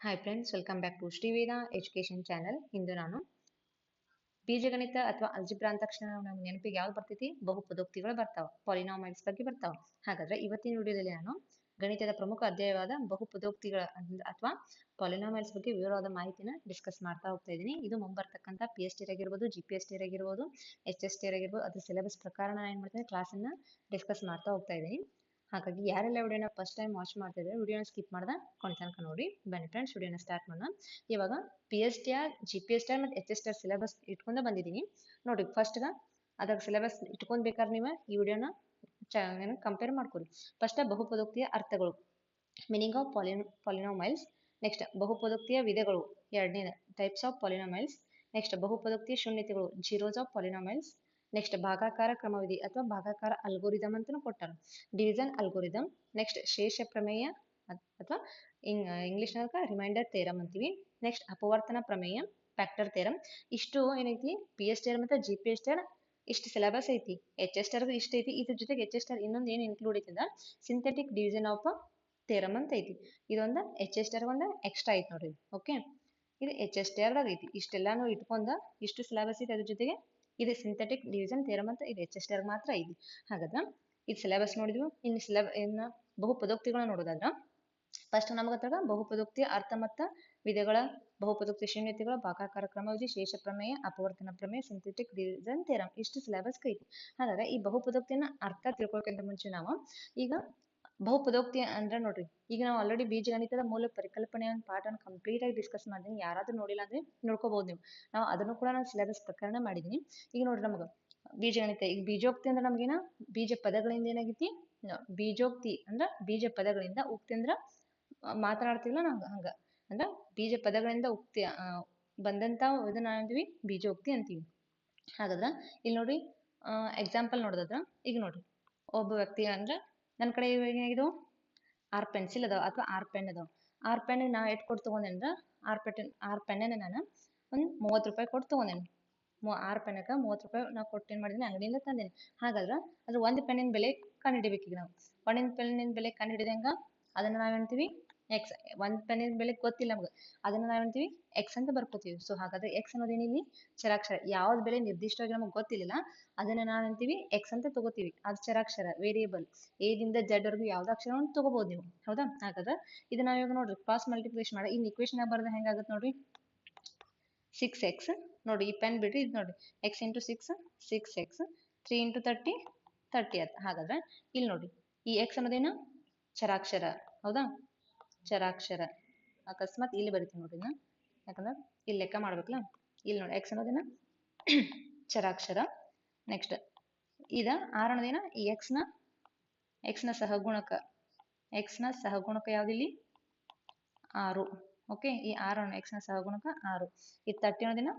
Hi friends, welcome back to Shriveda education channel. ಇಂದು ನಾನು ಬೀಜಗಣಿತ ಅಥವಾ ಅಲ್ಜಿಬ್ರಾ ಅಂದ ತಕ್ಷಣ ನಮ್ಮ ನೆನಪಿಗೆ ಯಾವ್ದು ಬರ್ತೈತಿ? ಬಹುಪದೋಕ್ತಿಗಳು ಬರ್ತಾವ, ಪಾಲಿನಾಮಿಯಲ್ಸ್ ಬಗ್ಗೆ ಬರ್ತಾವ. ಹಾಗಾದ್ರೆ ಇವತ್ತಿನ ವಿಡಿಯೋದಲ್ಲಿ ನಾನು ಗಣಿತದ ಪ್ರಮುಖ ಅಧ್ಯಾಯವಾದ ಬಹುಪದೋಕ್ತಿಗಳ ಅಥವಾ ಪಾಲಿನಾಮಿಯಲ್ಸ್ ಬಗ್ಗೆ ವಿವರವಾದ ಮಾಹಿತಿನ ಡಿಸ್ಕಸ್ ಮಾಡ್ತಾ ಹೋಗ್ತಾ ಇದ್ದೀನಿ. ಇದು ಮುಂಬರ್ತಕ್ಕಂಥ PST ಆಗಿರ್ಬೋದು, GPST ಆಗಿರ್ಬೋದು, HST ಆಗಿರ್ಬೋದು, ಅದ್ರ ಸಿಲೆಬಸ್ ಪ್ರಕಾರ ನಾನು ಏನ್ ಮಾಡ್ತೀನಿ ಕ್ಲಾಸನ್ನ ಡಿಸ್ಕಸ್ ಮಾಡ್ತಾ ಹೋಗ್ತಾ ಇದ್ದೀನಿ. ಹಾಗಾಗಿ ಯಾರೆಲ್ಲ ವಿಡಿಯೋನ ಫಸ್ಟ್ ಟೈಮ್ ವಾಚ್ ಮಾಡ್ತಾ ಇದ್ದಾರೆ ವಿಡಿಯೋನ ಸ್ಕಿಪ್ ಮಾಡ್ದೆ ಕೊನೆ ತನಕ ನೋಡಿ. ಬನ್ನಿ ಫ್ರೆಂಡ್ಸ್, ವಿಡಿಯೋನ ಸ್ಟಾರ್ಟ್ ಮಾಡೋಣ. ಇವಾಗ PSTR, GPSTR ಮತ್ತು HSTR ಸಿಲೆಬಸ್ ಇಟ್ಕೊಂಡ ಬಂದಿದ್ದೀನಿ ನೋಡಿ. ಫಸ್ಟ್ ಅದ್ರ ಸಿಲೆಬಸ್ ಇಟ್ಕೊಂಡ್ ಬೇಕಾದ್ರೆ ನೀವು ಈ ವಿಡಿಯೋನ ಕಂಪೇರ್ ಮಾಡ್ಕೊಳ್ಳಿ. ಫಸ್ಟ್ ಬಹುಪದೋಕ್ತಿಯ ಅರ್ಥಗಳು, ಮೀನಿಂಗ್ ಆಫ್ ಪಾಲಿನೋಮೈಲ್ಸ್. ನೆಕ್ಸ್ಟ್ ಬಹುಪದೋಕ್ತಿಯ ವಿಧಗಳು, ಎರಡನೇ ಟೈಪ್ಸ್ ಆಫ್ ಪಾಲಿನೋಮೈಲ್ಸ್. ನೆಕ್ಸ್ಟ್ ಬಹುಪದೋಕ್ತಿಯ ಶೂನ್ಯತೆಗಳು, ಜೀರೋಸ್ ಆಫ್ ಪಾಲಿನೋಮೈಲ್ಸ್. ನೆಕ್ಸ್ಟ್ ಭಾಗಾಕಾರ ಕ್ರಮವಿಧಿ ಅಥವಾ ಭಾಗಾಕಾರ ಅಲ್ಗೋರಿದಮ್ ಅಂತ ಕೊಟ್ಟಾರೆ, ಡಿವಿಷನ್ ಅಲ್ಗೋರಿದಮ್. ನೆಕ್ಸ್ಟ್ ಶೇಷ ಪ್ರಮೇಯ ಅಥವಾ ಇಂಗ್ಲಿಷ್ ರಿಮೈಂಡರ್ ಥೇರಮ್ ಅಂತೀವಿ. ನೆಕ್ಸ್ಟ್ ಅಪವರ್ತನ ಪ್ರಮೇಯ, ಫ್ಯಾಕ್ಟರ್ ಥೇರಮ್. ಇಷ್ಟು ಏನೈತಿ PSTR ಮತ್ತು GPSTR ಇಷ್ಟು ಸಿಲೆಬಸ್ ಐತಿ. HSTR ಇಷ್ಟ ಐತಿ. ಇದ್ರ ಜೊತೆಗೆ HSTR ಇನ್ನೊಂದು ಏನು ಇನ್ಕ್ಲೂಡ್ ಐತಿ ಅಂದ್ರೆ ಸಿಂಥೆಟಿಕ್ ಡಿವಿಷನ್ ಆಫ್ ಥೇರಮ್ ಅಂತ ಐತಿ. ಇದೊಂದು HSTR ಒಂದು ಎಕ್ಸ್ಟ್ರಾ ಐತಿ ನೋಡ್ರಿ. ಓಕೆ, ಇದು HSTR ಐತಿ. ಇಷ್ಟೆಲ್ಲಾನು ಇಟ್ಕೊಂಡ ಇಷ್ಟು ಸಿಲೆಬಸ್ ಐತಿ. ಅದ್ರ ಜೊತೆಗೆ ಇದು ಸಿಂಥೆಟಿಕ್ ಡಿವಿಷನ್ ಥೇರಮ್ ಅಂತ ಇದು HSTR ಮಾತ್ರ ಐತಿ. ಹಾಗಾದ್ರೆ ಇದು ಸಿಲೆಬಸ್ ನೋಡಿದ್ವಿ. ಇನ್ನು ಬಹುಪದೋಕ್ತಿಗಳನ್ನ ನೋಡೋದಾದ್ರ ಫಸ್ಟ್ ನಮಗ ಬಹುಪದೋಕ್ತಿಯ ಅರ್ಥ ಮತ್ತ ವಿಧಗಳ, ಬಹುಪದೋಕ್ತಿ ಶೂನ್ಯತೆಗಳ, ಭಾಗಾಕಾರ ಕ್ರಮವಿಧಿ, ಶೇಷ ಪ್ರಮೇಯ, ಅಪವರ್ತನ ಪ್ರಮೇಯ, ಸಿಂಥೆಟಿಕ್ ಡಿವಿಷನ್ ಥೇರಮ್ ಇಷ್ಟು ಸಿಲೆಬಸ್ ಐತಿ. ಹಾಗಾದ್ರೆ ಈ ಬಹುಪದೋಕ್ತಿಯನ್ನ ಅರ್ಥ ತಿಳ್ಕೊಳ್ಳೋಕ್ಕಿಂತ ಮುಂಚೆ ನಾವು ಈಗ ಬಹುಪದೋಕ್ತಿ ಅಂದ್ರೆ ನೋಡ್ರಿ, ಈಗ ನಾವು ಆಲ್ರೆಡಿ ಬೀಜಗಣಿತದ ಮೂಲ ಪರಿಕಲ್ಪನೆ ಒಂದು ಪಾಠನ ಕಂಪ್ಲೀಟ್ ಆಗಿ ಡಿಸ್ಕಸ್ ಮಾಡಿದೀನಿ. ಯಾರಾದ್ರೂ ನೋಡಿಲ್ಲ ಅಂದ್ರೆ ನೋಡ್ಕೋಬಹುದು ನೀವು. ನಾವು ಅದನ್ನು ಕೂಡ ನಾನು ಸಿಲೆಬಸ್ ಪ್ರಕರಣ ಮಾಡಿದೀನಿ. ಈಗ ನೋಡ್ರಿ ನಮಗ ಬೀಜಗಣಿತ, ಈಗ ಬೀಜೋಕ್ತಿ ಅಂದ್ರೆ ನಮ್ಗೇನ ಬೀಜ ಪದಗಳಿಂದ ಏನಾಗೈತಿ, ಬೀಜೋಕ್ತಿ ಅಂದ್ರ ಬೀಜ ಪದಗಳಿಂದ, ಉಕ್ತಿ ಅಂದ್ರ ಮಾತನಾಡ್ತಿಲ್ಲ ನಾವು ಹಂಗ ಅಂದ್ರ ಬೀಜ ಪದಗಳಿಂದ ಉಕ್ತಿ ಬಂದಂತ ಇದನ್ನ ಅಂತೀವಿ ಬೀಜೋಕ್ತಿ ಅಂತೀವಿ. ಹಾಗಾದ್ರ ಇಲ್ಲಿ ನೋಡ್ರಿ ಎಕ್ಸಾಂಪಲ್ ನೋಡೋದಾದ್ರ ಈಗ ನೋಡ್ರಿ ಒಬ್ಬ ವ್ಯಕ್ತಿ ಅಂದ್ರ ನನ್ನ ಕಡೆ ಏನಾಗಿದು ಆರ್ ಪೆನ್ಸಿಲ್ ಅದಾವ ಅಥವಾ ಆರ್ ಪೆನ್ ಅದಾವ. ಆರ್ ಪೆನ್ ನಾ ಎಟ್ ಕೊಟ್ಟು ತಗೊಂಡೆ ಅಂದ್ರ ಆರ್ ಪೆನ್ನ ನಾನು ಒಂದು 30 ರೂಪಾಯಿ ಕೊಟ್ಟು ತಗೊಂಡೇನಿ. ಆರ್ ಪೆನ್ನಕ 30 ರೂಪಾಯಿ ನಾ ಕೊಟ್ಟು ಏನ್ ಮಾಡಿದೀನಿ ಅಂಗಡಿಯಿಂದ ತಂದೇನಿ. ಹಾಗಾದ್ರ ಅದ್ರ ಒಂದು ಪೆನ್ನಿನ ಬೆಲೆ ಕಂಡು ಹಿಡಿಬೇಕು. ಈಗ ನಾವು ಒಂದಿನ ಪೆನ್ನಿನ ಬೆಲೆ ಕಂಡು ಹಿಡಿದಂಗ ಅದನ್ನ ನಾವೇಂತೀವಿ ಎಕ್ಸ್. ಒಂದ್ ಪೆನ್ನಿನ ಬೆಲೆ ಗೊತ್ತಿಲ್ಲ ನಮ್ಗೆ, ಅದನ್ನ ನಾವೇಂತೀವಿ ಎಕ್ಸ್ ಅಂತ ಬರ್ಕೋತೀವಿ. ಸೊ ಹಾಗಾದ್ರೆ ಎಕ್ಸ್ ಅನ್ನೋದೇನು ಇಲ್ಲಿ ಚರಾಕ್ಷರ. ಯಾವ್ದು ಬೆಲೆ ನಿರ್ದಿಷ್ಟವಾಗಿ ನಮಗೆ ಗೊತ್ತಿಲ್ಲ ಅದನ್ನ ನಾವೇಂತೀವಿ ಎಕ್ಸ್ ಅಂತ ತಗೋತೀವಿ. ಅದು ಚರಾಕ್ಷರ, ವೇರಿಯೇಬಲ್. ಎದಿಂದ Z ವರೆಗೂ ಯಾವ್ದು ಅಕ್ಷರವನ್ನು ತಗೋಬಹುದು ನೀವು, ಹೌದಾ? ಹಾಗಾದ್ರೆ ಇದು ನಾವ್ ಇವಾಗ ನೋಡ್ರಿ ಕ್ರಾಸ್ ಮಲ್ಟಿಪ್ಲಿಕೇಶನ್ ಮಾಡಿ ಇನ್ ಇಕ್ವೇಶನ್ ಬರ್ದ ಹೆಂಗಾಗತ್ತೆ ನೋಡ್ರಿ. 6x ನೋಡಿ, ಈ ಪೆನ್ ಬಿಡ್ರಿ, ಇದು ನೋಡಿ x ಇಂಟು 6x 3 ಇಂಟು 30 30 ಆಯ್ತು. ಹಾಗಾದ್ರೆ ಇಲ್ಲಿ ನೋಡಿ ಈ x ಅನ್ನೋದೇನು ಚರಾಕ್ಷರ, ಹೌದಾ? ಚರಾಕ್ಷರ. ಅಕಸ್ಮಾತ್ ಇಲ್ಲಿ ಬರೀತೀನಿ ನೋಡ್ರಿ, ಯಾಕಂದ್ರೆ ಇಲ್ಲಿ ಲೆಕ್ಕ ಮಾಡ್ಬೇಕಲ್ಲ. ಇಲ್ಲಿ ನೋಡಿ x ಅನ್ನೋದೇನ ಚರಾಕ್ಷರ. ನೆಕ್ಸ್ಟ್ ಇದ ಆರ್ ಅನ್ನೋದೇನ ಈ x ನ ಸಹಗುಣಕ. x ನ ಸಹಗುಣಕ ಯಾವ್ದಿಲ್ಲಿ 6. ಓಕೆ, ಈ 6 x ನ ಸಹಗುಣಕ 6. ಈ 30 ಅನ್ನೋದೇನ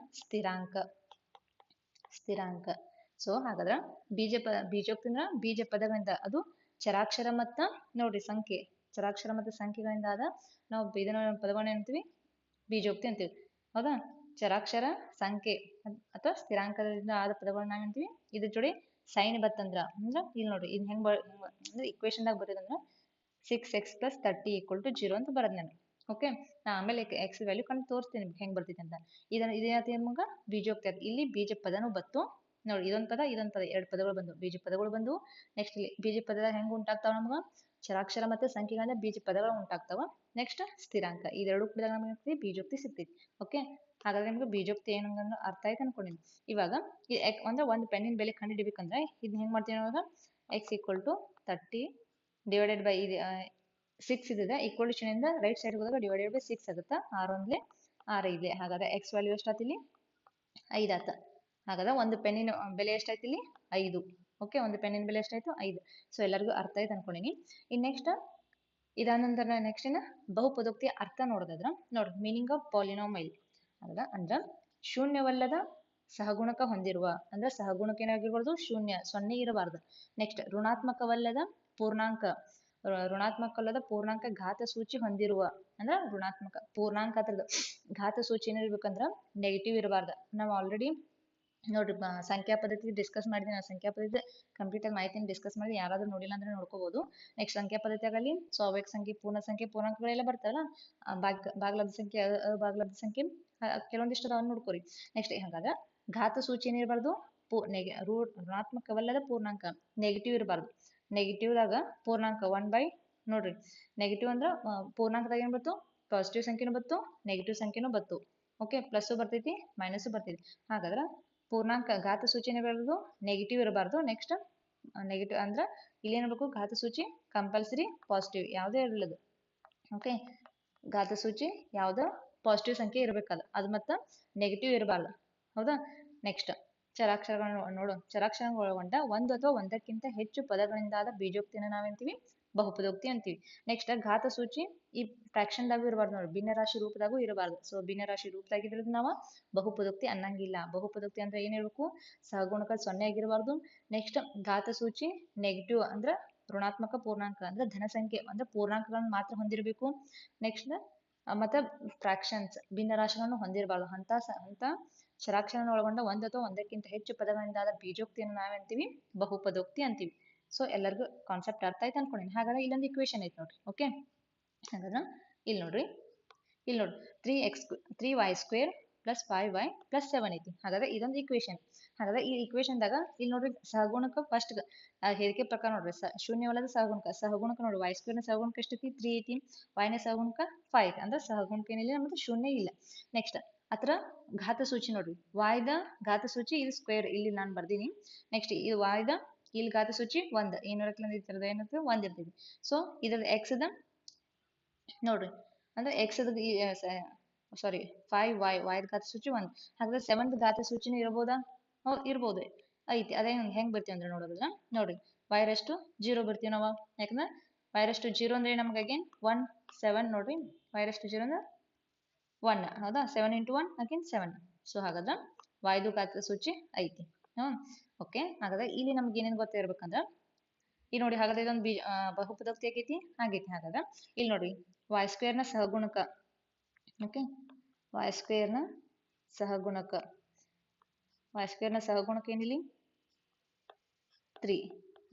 ಸ್ಥಿರಾಂಕ. ಸೊ ಹಾಗಾದ್ರ ಬೀಜೋಕ್ತಿ ಅಂದ್ರ ಬೀಜ ಪದಗಳಿಂದ, ಅದು ಚರಾಕ್ಷರ ಮತ್ತ ನೋಡ್ರಿ ಸಂಖ್ಯೆ, ಚರಾಕ್ಷರ ಮತ್ತು ಸಂಖ್ಯೆಗಳಿಂದ ಆದ ನಾವು ಇದನ್ನ ಪದಗಳನ್ನ ಅಂತೀವಿ ಬೀಜೋಕ್ತಿ ಅಂತೀವಿ, ಹೌದಾ? ಚರಾಕ್ಷರ, ಸಂಖ್ಯೆ ಅಥವಾ ಸ್ಥಿರಾಂಕದಿಂದ ಆದ ಪದಗಳನ್ನ ನಾವೇಂತೀವಿ. ಇದ್ರ ಜೋಡಿ ಸೈನ್ ಬತ್ತಂದ್ರ ಅಂದ್ರ ಇಲ್ಲಿ ನೋಡ್ರಿ ಇದು ಹೆಂಗ್ ಅಂದ್ರೆ ಇಕ್ವೇಶನ್ ದಾಗ ಬರೋದಂದ್ರ 6x + 30 = 0 ಅಂತ ಬರೋದ್ ನಾನು. ಓಕೆ, ನಾ ಆಮೇಲೆ ಎಕ್ಸ್ ವ್ಯಾಲ್ಯೂ ಕಂಡು ತೋರಿಸ್ತೀನಿ ಹೆಂಗ್ ಬರ್ತೈತೆ ಅಂತ. ಇದೇನಾಯ್ತು ನಮಗ ಬೀಜೋಕ್ತಿ ಆಯ್ತು. ಇಲ್ಲಿ ಬೀಜ ಪದನೂ ಬತ್ತು ನೋಡಿ, ಇದೊಂದ್ ಪದ ಎರಡು ಪದಗಳು ಬಂದು ಬೀಜ ಪದಗಳು ಬಂದು. ನೆಕ್ಸ್ಟ್ ಇಲ್ಲಿ ಬೀಜ ಪದ ಹೆಂಗ್ ಉಂಟಾಗ್ತಾವ ನಮ್ಗ ಚರಾಕ್ಷರ ಮತ್ತೆ ಸಂಖ್ಯೆಗಳಿಂದ ಬೀಜ ಪದಗಳು ಉಂಟಾಗ್ತಾವ. ನೆಕ್ಸ್ಟ್ ಸ್ಥಿರಾಂಕ, ಇದೆರಡು ಕೂಡ ನಮಗೆ ಬೀಜೋಕ್ತಿ ಸಿಗ್ತೈತಿ. ಓಕೆ, ಹಾಗಾದ್ರೆ ನಿಮ್ಗೆ ಬೀಜೋಕ್ತಿ ಏನಂದ್ರೆ ಅರ್ಥ ಆಯ್ತು ಅನ್ಕೊಂಡಿನಿ. ಇವಾಗ ಅಂದ್ರೆ ಒಂದು ಪೆನ್ನಿನ ಬೆಲೆ ಕಂಡು ಹಿಡಿಬೇಕಂದ್ರೆ ಇದನ್ನ ಹೆಂಗ್ ಮಾಡ್ತೀವಿ ಇವಾಗ, x = 30 ಡಿವೈಡೆಡ್ ಬೈ 6 ಇದೆ ಈಕ್ವಲ್ ಇಂದ ರೈಟ್ ಸೈಡ್ ಹೋದಾಗ ಡಿವೈಡೆಡ್ ಬೈ 6 ಆಗುತ್ತಾ. 6 × 5. ಹಾಗಾದ್ರೆ x ವ್ಯಾಲ್ಯೂ ಎಷ್ಟಾಯ್ತು ಇಲ್ಲಿ 5 ಆತ. ಹಾಗಾದ್ರೆ ಒಂದು ಪೆನ್ನಿನ ಬೆಲೆ ಎಷ್ಟಾಯ್ತು ಇಲ್ಲಿ 5. ಓಕೆ, ಒಂದು ಪೆನ್ನಿನ ಬೆಲೆ ಎಷ್ಟಾಯ್ತು 5. ಸೊ ಎಲ್ಲರಿಗೂ ಅರ್ಥ ಆಯ್ತು ಅನ್ಕೊಂಡಿನಿ. ಇನ್ ನೆಕ್ಸ್ಟ್ ಇದಾದ ನಂತರ ನೆಕ್ಸ್ಟ್ ಬಹುಪದೋಕ್ತಿಯ ಅರ್ಥ ನೋಡೋದಾದ್ರ ನೋಡ್ರಿ, ಮೀನಿಂಗ್ ಆಫ್ ಪಾಲಿನೋಮೈಲ್ ಅಂದ್ರ ಶೂನ್ಯವಲ್ಲದ ಸಹಗುಣಕ ಹೊಂದಿರುವ, ಅಂದ್ರೆ ಸಹಗುಣಕ ಏನಾಗಿರ್ಬಾರ್ದು, ಶೂನ್ಯ 0 ಇರಬಾರ್ದು. ನೆಕ್ಸ್ಟ್ ಋಣಾತ್ಮಕವಲ್ಲದ ಪೂರ್ಣಾಂಕ ಘಾತ ಸೂಚಿ ಹೊಂದಿರುವ, ಅಂದ್ರ ಋಣಾತ್ಮಕ ಪೂರ್ಣಾಂಕ ಅದ್ರದ್ದು ಘಾತ ಸೂಚಿ ಏನಿರ್ಬೇಕಂದ್ರ ನೆಗೆಟಿವ್ ಇರಬಾರ್ದು. ನಾವು ಆಲ್ರೆಡಿ ನೋಡ್ರಿ ಸಂಖ್ಯಾ ಪದ್ಧತಿ ಡಿಸ್ಕಸ್ ಮಾಡಿದ್ದೀನಿ. ಆ ಸಂಖ್ಯಾ ಪದ್ಧತಿ ಕಂಪ್ಲೀಟ್ ಆಗಿ ಮಾಹಿತಿನ ಡಿಸ್ಕಸ್ ಮಾಡಿ ಯಾರಾದ್ರೂ ನೋಡಿಲ್ಲ ಅಂದ್ರೆ ನೋಡ್ಕೋಬಹುದು. ನೆಕ್ಸ್ಟ್ ಸಂಖ್ಯಾ ಪದ್ಧತಿಯಾಗಲಿ ಸ್ವಾಭಾವಿಕ ಸಂಖ್ಯೆ, ಪೂರ್ಣಾಂಕಗಳೆಲ್ಲ ಬರ್ತಾವಲ್ಲ, ಭಾಗಲಬ್ಧ ಸಂಖ್ಯೆ, ಅಭಾಗಲಬ್ಧ ಸಂಖ್ಯೆ, ಕೆಲವೊಂದಿಷ್ಟು ಅದಾವ ನೋಡ್ಕೋರಿ. ನೆಕ್ಸ್ಟ್ ಹಂಗಾದ್ರೆ ಘಾತ ಸೂಚಿ ಏನಿರಬಾರ್ದು, ಋಣಾತ್ಮಕವಲ್ಲದ ಪೂರ್ಣಾಂಕ, ನೆಗೆಟಿವ್ ಇರಬಾರ್ದು. ನೆಗೆಟಿವ್ದಾಗ ಪೂರ್ಣಾಂಕ 1 ನೋಡ್ರಿ, ನೆಗೆಟಿವ್ ಅಂದ್ರ ಪೂರ್ಣಾಂಕದಾಗ ಏನ್ ಬತ್ತು, ಪಾಸಿಟಿವ್ ಸಂಖ್ಯೆನೂ ಬತ್ತು, ನೆಗೆಟಿವ್ ಸಂಖ್ಯೆನೂ ಬತ್ತು. ಓಕೆ, ಪ್ಲಸ್ ಬರ್ತೈತಿ, ಮೈನಸ್ ಬರ್ತೈತಿ. ಹಾಗಾದ್ರ ಪೂರ್ಣಾಂಕ ಘಾತ ಸೂಚನೆ ಬರೋದು ನೆಗೆಟಿವ್ ಇರಬಾರ್ದು. ನೆಕ್ಸ್ಟ್ ನೆಗೆಟಿವ್ ಅಂದ್ರ ಇಲ್ಲಿ ಏನಿರ್ಬೇಕು, ಘಾತ ಸೂಚಿ ಕಂಪಲ್ಸರಿ ಪಾಸಿಟಿವ್ ಯಾವುದೇ ಇರಲಿಲ್ಲ. ಓಕೆ, ಘಾತ ಸೂಚಿ ಯಾವ್ದು ಪಾಸಿಟಿವ್ ಸಂಖ್ಯೆ ಇರಬೇಕಲ್ಲ, ಅದು ಮತ್ತೆ ನೆಗೆಟಿವ್ ಇರಬಾರ್ದು. ಹೌದಾ. ನೆಕ್ಸ್ಟ್ ಚರಾಕ್ಷರಗಳನ್ನು ನೋಡು. ಚರಾಕ್ಷರಗಳನ್ನು ಒಳಗೊಂಡ ಒಂದು ಅಥವಾ ಒಂದಕ್ಕಿಂತ ಹೆಚ್ಚು ಪದಗಳಿಂದಾದ ಬೀಜೋಕ್ತಿಯನ್ನು ನಾವೇಂತೀವಿ, ಬಹುಪದೋಕ್ತಿ ಅಂತೀವಿ. ನೆಕ್ಸ್ಟ್ ಘಾತ ಸೂಚಿ ಈ ಫ್ರಾಕ್ಷನ್ದಾಗೂ ಇರಬಾರ್ದು ನೋಡಿ, ಭಿನ್ನರಾಶಿ ರೂಪದಾಗೂ ಇರಬಾರ್ದು. ಸೊ ಭಿನ್ನರಾಶಿ ರೂಪದಾಗಿರೋದು ನಾವು ಬಹುಪದೋಕ್ತಿ ಅನ್ನಂಗಿಲ್ಲ. ಬಹುಪದೋಕ್ತಿ ಅಂದ್ರೆ ಏನಿರಬೇಕು, ಸಹಗುಣಕ 0 ಆಗಿರಬಾರ್ದು. ನೆಕ್ಸ್ಟ್ ಘಾತ ಸೂಚಿ ನೆಗೆಟಿವ್ ಅಂದ್ರ ಋಣಾತ್ಮಕ ಪೂರ್ಣಾಂಕ ಅಂದ್ರೆ ಧನಸಂಖ್ಯೆ ಅಂದ್ರೆ ಪೂರ್ಣಾಂಕಗಳನ್ನು ಮಾತ್ರ ಹೊಂದಿರಬೇಕು. ನೆಕ್ಸ್ಟ್ ಮತ್ತೆ ಫ್ರಾಕ್ಷನ್ಸ್ ಭಿನ್ನರಾಶಿಗಳನ್ನು ಹೊಂದಿರಬಾರ್ದು. ಅಂತ ಚರಾಕ್ಷರವನ್ನು ಒಳಗೊಂಡ ಒಂದು ಅಥವಾ ಒಂದಕ್ಕಿಂತ ಹೆಚ್ಚು ಪದಗಳಿಂದಾದ ಬೀಜೋಕ್ತಿಯನ್ನು ನಾವಂತೀವಿ, ಬಹುಪದೋಕ್ತಿ ಅಂತೀವಿ. ಸೊ ಎಲ್ಲರಿಗೂ ಕಾನ್ಸೆಪ್ಟ್ ಅರ್ಥ ಆಯ್ತು ಅನ್ಕೊಂಡಿನಿ. ಹಾಗಾದ್ರೆ ಇಲ್ಲೊಂದು ಇಕ್ವೇಶನ್ ಐತೆ ನೋಡ್ರಿ. ಓಕೆ, ಹಾಗಾದ್ರೆ ಇಲ್ಲಿ ನೋಡ್ರಿ, 3y² + 5y + 7 ಐತಿ. ಹಾಗಾದ್ರೆ ಇದೊಂದು ಇಕ್ವೇಶನ್. ಹಾಗಾದ್ರೆ ಈ ಇಕ್ವೇಶನ್ದಾಗ ಇಲ್ಲಿ ನೋಡ್ರಿ ಸಹಗುಣಕ ಫಸ್ಟ್ ಹೇಳಿಕೆ ಪ್ರಕಾರ ನೋಡ್ರಿ, ಶೂನ್ಯವಲ್ಲದ ಸಹಗುಣಕ ನೋಡ್ರಿ, y² ನ ಸಹಗುಣಕ ಎಷ್ಟೈತಿ, 3 ಐತಿ. y ನ ಸಹಗುಣಕ 5 ಐತಿ. ಅಂದ್ರೆ ಸಹಗುಣಕ ಏನಿಲ್ಲ, ನಮ್ದು ಶೂನ್ಯ ಇಲ್ಲ. ನೆಕ್ಸ್ಟ್ ಅತ್ರ ಘಾತ ಸೂಚಿ ನೋಡ್ರಿ, y ದ ಘಾತ ಸೂಚಿ ಇದು ಸ್ಕ್ವೇರ್ ಇಲ್ಲಿ ನಾನು ಬರ್ದೀನಿ. ನೆಕ್ಸ್ಟ್ ಇದು y ದ ಇಲ್ಲಿ ಘಾತ ಸೂಚಿ 1 ಏನಿರಕ್ಲ ಏನಂತ 1 ಇರ್ತೈತಿ. ಸೊ ಇದ್ರದ್ದು x ದ ನೋಡ್ರಿ, ಅಂದ್ರೆ x ಸಾರಿ 5y ದ ಘಾತ ಸೂಚಿ 1. ಹಾಗಾದ್ರೆ 7 ದ ಘಾತ ಸೂಚಿನೂ ಇರ್ಬೋದಾ? ಇರ್ಬೋದು, ಐತಿ. ಅದೇ ಹೆಂಗ್ ಬರ್ತೀವಿ ಅಂದ್ರೆ ನೋಡೋದಿಲ್ಲ ನೋಡ್ರಿ, y0 ಬರ್ತೀವಿ ನಾವು. ಯಾಕಂದ್ರೆ y0 ಅಂದ್ರೆ ನಮ್ಗೆ ಅಗೇನ್ 1 7 ನೋಡ್ರಿ, y0 ಅಂದ್ರೆ 1. ಹೌದಾ, 7 × 1 ಅಗೇನ್ 7. ಸೊ ಹಾಗಾದ್ರೆ y ದು ಘಾತ ಸೂಚಿ ಐತಿ. ಓಕೆ, ಹಾಗಾದ್ರೆ ಇಲ್ಲಿ ನಮ್ಗೆ ಏನೇನು ಗೊತ್ತಿರ್ಬೇಕಂದ್ರ ಇಲ್ಲಿ ನೋಡಿ, ಹಾಗಾದ್ರೆ ಇದೊಂದು ಬಹುಪದೋಕ್ತಿ ಆಗೈತಿ ಆಗೈತಿ. ಹಾಗಾದ್ರೆ ಇಲ್ಲಿ ನೋಡಿ y² ನ ಸಹಗುಣಕ. ಓಕೆ, y² ನ ಸಹಗುಣಕ, y² ನ ಸಹಗುಣಕ ಏನಿಲ್ಲಿ 3.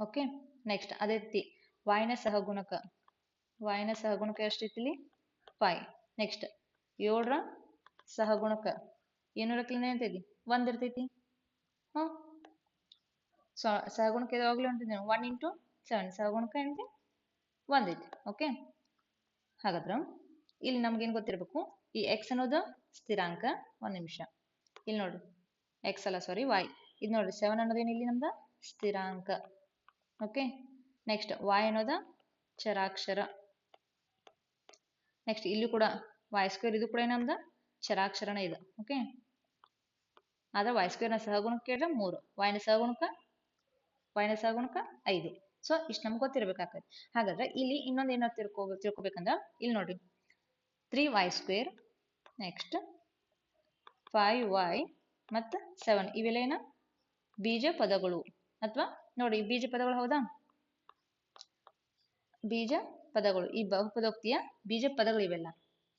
ಓಕೆ, ನೆಕ್ಸ್ಟ್ ಅದೇ ರೀತಿ y ನ ಸಹಗುಣಕ, ಎಷ್ಟೈತಿ ಇಲ್ಲಿ 5. ನೆಕ್ಸ್ಟ್ 7 ರ ಸಹಗುಣಕ ಏನಿರಕ್ಲಿಂದ ಅಂತೈತಿ 1 ಇರ್ತೈತಿ. ಸಹಗುಣಕ ಯಾವಾಗಲೂ ಅಂತಿದ್ದೆ 1 × 7 ಸಹಗುಣಕ ಏನೈತಿ 1 ಐತಿ. ಓಕೆ, ಹಾಗಾದ್ರೆ ಇಲ್ಲಿ ನಮ್ಗೇನು ಗೊತ್ತಿರಬೇಕು, ಈ x ಅನ್ನೋದು ಸ್ಥಿರಾಂಕ. ಒಂದು ನಿಮಿಷ, ಇಲ್ಲಿ ನೋಡ್ರಿ x ಅಲ್ಲ ಸಾರಿ y. ಇದು ನೋಡ್ರಿ 7 ಅನ್ನೋದೇನು ಇಲ್ಲಿ ನಮ್ದು ಸ್ಥಿರಾಂಕ. ಓಕೆ, ನೆಕ್ಸ್ಟ್ y ಅನ್ನೋದ ಚರಾಕ್ಷರ. ನೆಕ್ಸ್ಟ್ ಇಲ್ಲಿ ಕೂಡ y² ಇದು ಕೂಡ ನಮ್ದು ಚರಾಕ್ಷರಣ ಇದು. ಓಕೆ, ಆದ್ರೆ y² ನ ಸಹಗುಣಕ ಕೇಳಿದ್ರೆ 3, y ನ ಸಹಗುಣಕ 5. ಸೊ ಇಷ್ಟು ನಮ್ಗೆ ಗೊತ್ತಿರ್ಬೇಕಾಗ್ತದೆ. ಹಾಗಾದ್ರೆ ಇಲ್ಲಿ ಇನ್ನೊಂದು ಏನಾದ್ರು ತಿಳ್ಕೊಬೇಕಂದ್ರ ಇಲ್ಲಿ ನೋಡ್ರಿ 3y², ನೆಕ್ಸ್ಟ್ 5y ಮತ್ತು 7 ಇವೆಲ್ಲ ಏನ ಬೀಜ ಪದಗಳು ಅಥವಾ ನೋಡಿ ಬೀಜ ಪದಗಳು. ಹೌದಾ, ಬೀಜ ಪದಗಳು ಈ ಬಹುಪದೋಕ್ತಿಯ ಬೀಜ ಪದಗಳು ಇವೆಲ್ಲ.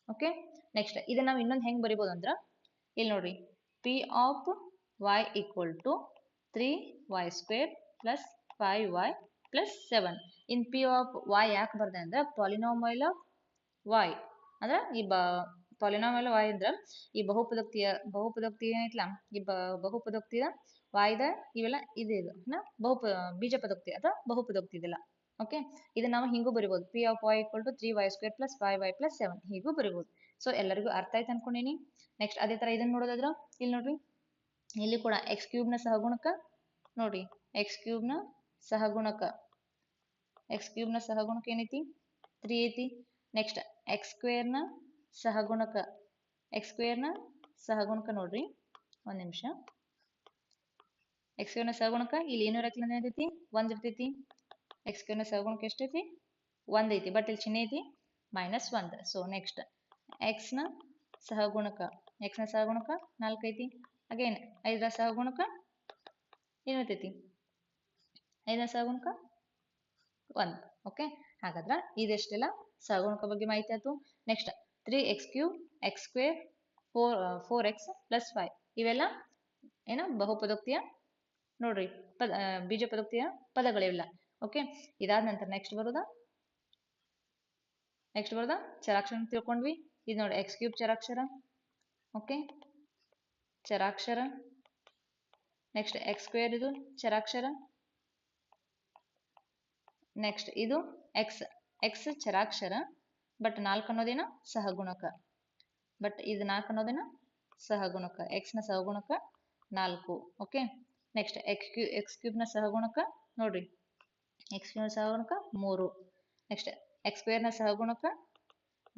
ಓಕೆ, ನೆಕ್ಸ್ಟ್ ಇದನ್ನ ನಾವು ಇನ್ನೊಂದು ಹೆಂಗ್ ಬರಿಬೋದು ಅಂದ್ರ ಇಲ್ಲಿ ನೋಡ್ರಿ, p of y = 3y² + 5y + 7. In p of y ಯಾಕೆ ಬರ್ದೆ ಅಂದ್ರೆ ಪಾಲಿನಾಮಿಯಲ್ ಆಫ್ y ಅಂದ್ರೆ ಈ ಪಾಲಿನಾಮಿಯಲ್ y ಅಂದ್ರೆ ಈ ಬಹುಪದೋಕ್ತಿ ಏನೈತ್ಲಾ, ಈ ಬಹುಪದೋಕ್ತಿಯ y ದ ಇವೆಲ್ಲ ಇದು ಬೀಜ ಪದೋಕ್ತಿ ಅಥವಾ ಬಹುಪದೋಕ್ತಿ ಇದೆಲ್ಲ. ಓಕೆ, ಇದನ್ನ ನಾವು ಹಿಂಗೂ ಬರಿಬೋದು, p of y = 3y² + 5y + 7 ಹೀಗೂ ಬರಿಬೋದು. ಸೊ ಎಲ್ಲರಿಗೂ ಅರ್ಥ ಆಯ್ತು ಅನ್ಕೊಂಡಿನಿ. ನೆಕ್ಸ್ಟ್ ಅದೇ ತರ ಇದನ್ನ ನೋಡೋದಾದ್ರ ಇಲ್ಲಿ ನೋಡ್ರಿ, ಇಲ್ಲಿ ಕೂಡ x³ ನ ಸಹಗುಣಕ ನೋಡ್ರಿ, x³ ನ ಸಹಗುಣಕ ಏನೈತಿ 3 ಐತಿ. ನೆಕ್ಸ್ಟ್ x² ನ ಸಹಗುಣಕ, ನೋಡ್ರಿ ಒಂದ್ ನಿಮಿಷ, x² ನ ಸಹಗುಣಕ ಇಲ್ಲಿ ಏನು ಇರಕ್ಲಿಂದ ಏನೈತಿ 1 ಇರ್ತೈತಿ. x² ನ ಸಹಗುಣಕ ಎಷ್ಟೈತಿ 1 ಐತಿ, ಬಟ್ ಇಲ್ಲಿ ಚಿಹ್ನೆ ಐತಿ -1. ಸೊ ನೆಕ್ಸ್ಟ್ x ನ ಸಹಗುಣಕ 4 ಐತಿ. ಅಗೇನ್ 5 ರ ಸಹಗುಣಕ ಏನಿರ್ತೈತಿ, 5 ರ ಸಹಗುಣಕ 1. ಓಕೆ, ಹಾಗಾದ್ರೆ ಇದೆಷ್ಟೆಲ್ಲ ಸಹಗುಣಕ ಬಗ್ಗೆ ಮಾಹಿತಿ ಆಯ್ತು. ನೆಕ್ಸ್ಟ್ 3x³ x² 4x + 5 ಇವೆಲ್ಲ ಏನು ಬಹುಪದೋಕ್ತಿಯ ನೋಡ್ರಿ ಬೀಜ ಪದೋಕ್ತಿಯ ಪದಗಳಿಲ್ಲ. ಓಕೆ, ಇದಾದ ನಂತರ ನೆಕ್ಸ್ಟ್ ಬರೋದಾ ಚರಾಕ್ಷರ ತಿಳ್ಕೊಂಡ್ವಿ. ಇದು ನೋಡಿ ಎಕ್ಸ್ ಕ್ಯೂಬ್ ಚರಾಕ್ಷರ. ಓಕೆ, ಚರಾಕ್ಷರ. ನೆಕ್ಸ್ಟ್ ಎಕ್ಸ್ ಸ್ಕ್ವೇರ್ ಇದು ಚರಾಕ್ಷರ. ನೆಕ್ಸ್ಟ್ ಇದು ಎಕ್ಸ್ ಚರಾಕ್ಷರ, ಬಟ್ 4 ಅನ್ನೋದೇನ ಸಹಗುಣಕ. ಬಟ್ ಇದು 4 ಅನ್ನೋದೇನ ಸಹಗುಣಕ. ಎಕ್ಸ್ ನ ಸಹಗುಣಕ 4. ಓಕೆ, ನೆಕ್ಸ್ಟ್ ಎಕ್ಸ್ ಕ್ಯೂಬ್ ನ ಸಹಗುಣಕ ನೋಡ್ರಿ, ಎಕ್ಸ್ ಕ್ಯೂಬ್ ನ ಸಹಗುಣಕ 3. ನೆಕ್ಸ್ಟ್ ಎಕ್ಸ್ ಸ್ಕ್ವೇರ್ ನ ಸಹಗುಣಕ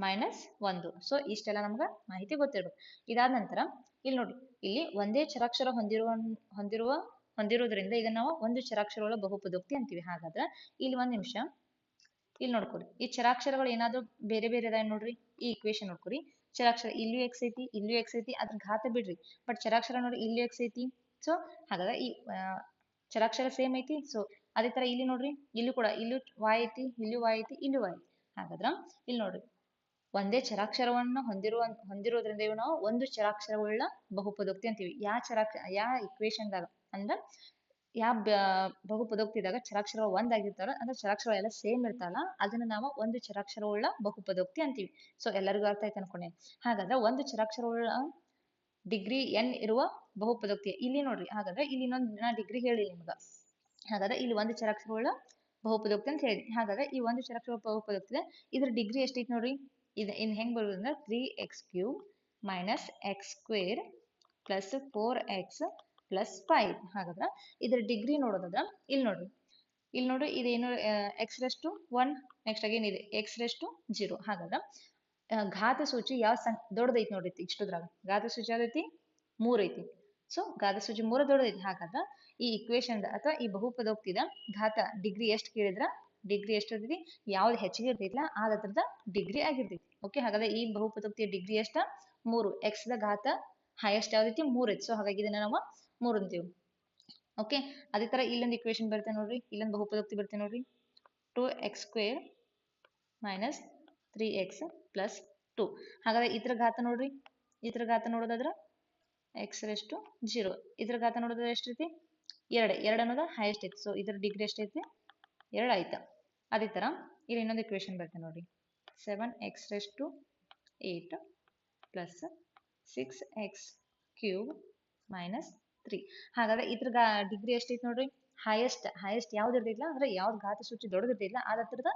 -1. ಸೊ ಇಷ್ಟೆಲ್ಲ ನಮ್ಗೆ ಮಾಹಿತಿ ಗೊತ್ತಿರ್ಬೇಕು. ಇದಾದ ನಂತರ ಇಲ್ಲಿ ನೋಡಿ, ಇಲ್ಲಿ ಒಂದೇ ಚರಾಕ್ಷರ ಹೊಂದಿರೋದ್ರಿಂದ ಇದನ್ನ ನಾವು ಒಂದು ಚರಾಕ್ಷರಗಳ ಬಹುಪದೋಕ್ತಿ ಅಂತೀವಿ. ಹಾಗಾದ್ರೆ ಇಲ್ಲಿ ಒಂದ್ ನಿಮಿಷ ಇಲ್ಲಿ ನೋಡ್ಕೊರಿ, ಈ ಚರಾಕ್ಷರಗಳು ಏನಾದ್ರು ಬೇರೆ ಬೇರೆ ಅದಾವ ನೋಡ್ರಿ. ಈ ಇಕ್ವೇಶನ್ ನೋಡ್ಕೊರಿ, ಚರಾಕ್ಷರ ಇಲ್ಲೂ ಎಕ್ಸ್ ಐತಿ, ಇಲ್ಲೂ ಎಕ್ಸ್ ಐತಿ, ಅದ್ರ ಘಾತ ಬಿಡ್ರಿ. ಬಟ್ ಚರಾಕ್ಷರ ನೋಡಿ ಇಲ್ಲೂ ಎಕ್ಸ್ ಐತಿ. ಸೊ ಹಾಗಾದ್ರೆ ಈ ಚರಾಕ್ಷರ ಸೇಮ್ ಐತಿ. ಸೊ ಅದೇ ತರ ಇಲ್ಲಿ ನೋಡ್ರಿ, ಇಲ್ಲೂ ಕೂಡ ಇಲ್ಲೂ y ಐತಿ, ಇಲ್ಲೂ y ಐತಿ, ಇಲ್ಲೂ y ಐತಿ. ಹಾಗಾದ್ರ ಇಲ್ಲಿ ನೋಡ್ರಿ, ಒಂದೇ ಚರಾಕ್ಷರವನ್ನು ಹೊಂದಿರೋದ್ರಿಂದ ಇವು ನಾವು ಒಂದು ಚರಾಕ್ಷರವುಳ್ಳ ಬಹುಪದೋಕ್ತಿ ಅಂತೀವಿ. ಯಾವ ಇಕ್ವೇಶನ್ದಾಗ ಅಂದ್ರ ಯಾವ ಬಹುಪದೋಕ್ತಿದಾಗ ಚರಾಕ್ಷರ ಒಂದಾಗಿರ್ತಾರ, ಅಂದ್ರೆ ಚರಾಕ್ಷರ ಎಲ್ಲ ಸೇಮ್ ಇರ್ತಾರಲ್ಲ, ಅದನ್ನ ನಾವು ಒಂದು ಚರಾಕ್ಷರವುಳ್ಳ ಬಹುಪದೋಕ್ತಿ ಅಂತೀವಿ. ಸೊ ಎಲ್ಲರಿಗೂ ಅರ್ಥ ಆಯ್ತು ಅನ್ಕೊಂಡೆ. ಹಾಗಾದ್ರೆ ಒಂದು ಚರಾಕ್ಷರವುಳ್ಳ ಡಿಗ್ರಿ n ಇರುವ ಬಹುಪದೋಕ್ತಿ ಇಲ್ಲಿ ನೋಡ್ರಿ. ಹಾಗಾದ್ರೆ ಇಲ್ಲಿ ಇನ್ನೊಂದು ನಾ ಡಿಗ್ರಿ ಹೇಳಿ ನಿಮ್ಗ. ಹಾಗಾದ್ರೆ ಇಲ್ಲಿ ಒಂದು ಚರಾಕ್ಷರವುಳ್ಳ ಬಹುಪದೋಕ್ತಿ ಅಂತ ಹೇಳಿ. ಹಾಗಾದ್ರೆ ಈ ಒಂದು ಚರಾಕ್ಷರ ಬಹುಪದೋಕ್ತಿ ಇದ್ರ ಡಿಗ್ರಿ ಎಷ್ಟೈತಿ ನೋಡ್ರಿ. ಇನ್ ಹೆಂಗ್ ಬರೋದಂದ್ರೆ 3x³ - x² + 4x + 5. ಹಾಗಾದ್ರೆ ಇದ್ರ ಡಿಗ್ರಿ ನೋಡೋದಾದ್ರ ಇಲ್ಲಿ ನೋಡ್ರಿ ಇದೇನು x⁻1. ನೆಕ್ಸ್ಟ್ ಅಗೇನ್ ಇದೆ x⁻0. ಹಾಗಾದ್ರೆ ಘಾತ ಸೂಚಿ ಯಾವ ದೊಡ್ಡದೈತಿ ನೋಡ್ರಿ. ಇಷ್ಟುದ್ರಾಗ ಘಾತ ಸೂಚಿ ಯಾವ್ದೈತಿ? 3 ಐತಿ. ಸೊ ಘಾತ ಸೂಚಿ 3 ದೊಡ್ಡದೈತಿ. ಹಾಗಾದ್ರೆ ಈ ಇಕ್ವೇಶನ್ ಅಥವಾ ಈ ಬಹುಪದೋಕ್ತಿದ ಘಾತ ಡಿಗ್ರಿ ಎಷ್ಟು ಕೇಳಿದ್ರ, ಡಿಗ್ರಿ ಎಷ್ಟು ಇರ್ತೈತಿ, ಯಾವ್ದು ಹೆಚ್ಚಿಗೆ ಇರ್ತೈತಿಲ್ಲ ಅದ್ರದ ಡಿಗ್ರಿ ಆಗಿರ್ತೈತಿ. ಓಕೆ, ಹಾಗಾದ್ರೆ ಈ ಬಹುಪದೋಕ್ತಿಯ ಡಿಗ್ರಿ ಎಷ್ಟ? 3. ಎಕ್ಸ್ ದ ಘಾತ ಹೈಯೆಸ್ಟ್ ಯಾವ್ದೈತಿ? 3 ಐತಿ. ಸೊ ಹಾಗಾಗಿ ಇದನ್ನ ನಾವು 3 ಅಂತೀವಿ. ಓಕೆ, ಅದೇ ತರ ಇಲ್ಲೊಂದು ಇಕ್ವೇಶನ್ ಬರುತ್ತೆ ನೋಡ್ರಿ, ಇಲ್ಲೊಂದು ಬಹುಪದೋಕ್ತಿ ಬರುತ್ತೆ ನೋಡ್ರಿ. 2x² - 3x + 2. ಹಾಗಾದ್ರೆ ಇದ್ರ ಘಾತ ನೋಡ್ರಿ, ಇದ್ರ ಘಾತ ನೋಡೋದಾದ್ರ x⁻0. ಇದ್ರ ಘಾತ ನೋಡೋದಾದ್ರೆ ಎಷ್ಟೈತಿ? 2 ಅನ್ನೋದು ಹೈಯೆಸ್ಟ್ ಐತಿ. ಸೊ ಇದ್ರ ಡಿಗ್ರಿ ಎಷ್ಟೈತಿ? 2 ಆಯ್ತಾ. ಅದೇ ತರ ಇಲ್ಲಿ ಇನ್ನೊಂದು ಇಕ್ವೇಶನ್ ಬರುತ್ತೆ ನೋಡ್ರಿ. 7x⁸ + 6x³ - 3. ಹಾಗಾದ್ರೆ ಇದ್ರ ಡಿಗ್ರಿ ಎಷ್ಟೈತಿ ನೋಡ್ರಿ. ಹೈಯೆಸ್ಟ್ ಯಾವ್ದು ಇರ್ತೈತಿಲ್ಲ, ಅಂದ್ರೆ ಯಾವ್ದು ಘಾತ ಸೂಚಿ ದೊಡ್ಡದಿರ್ತೈತಿಲ್ಲ ಅದರದ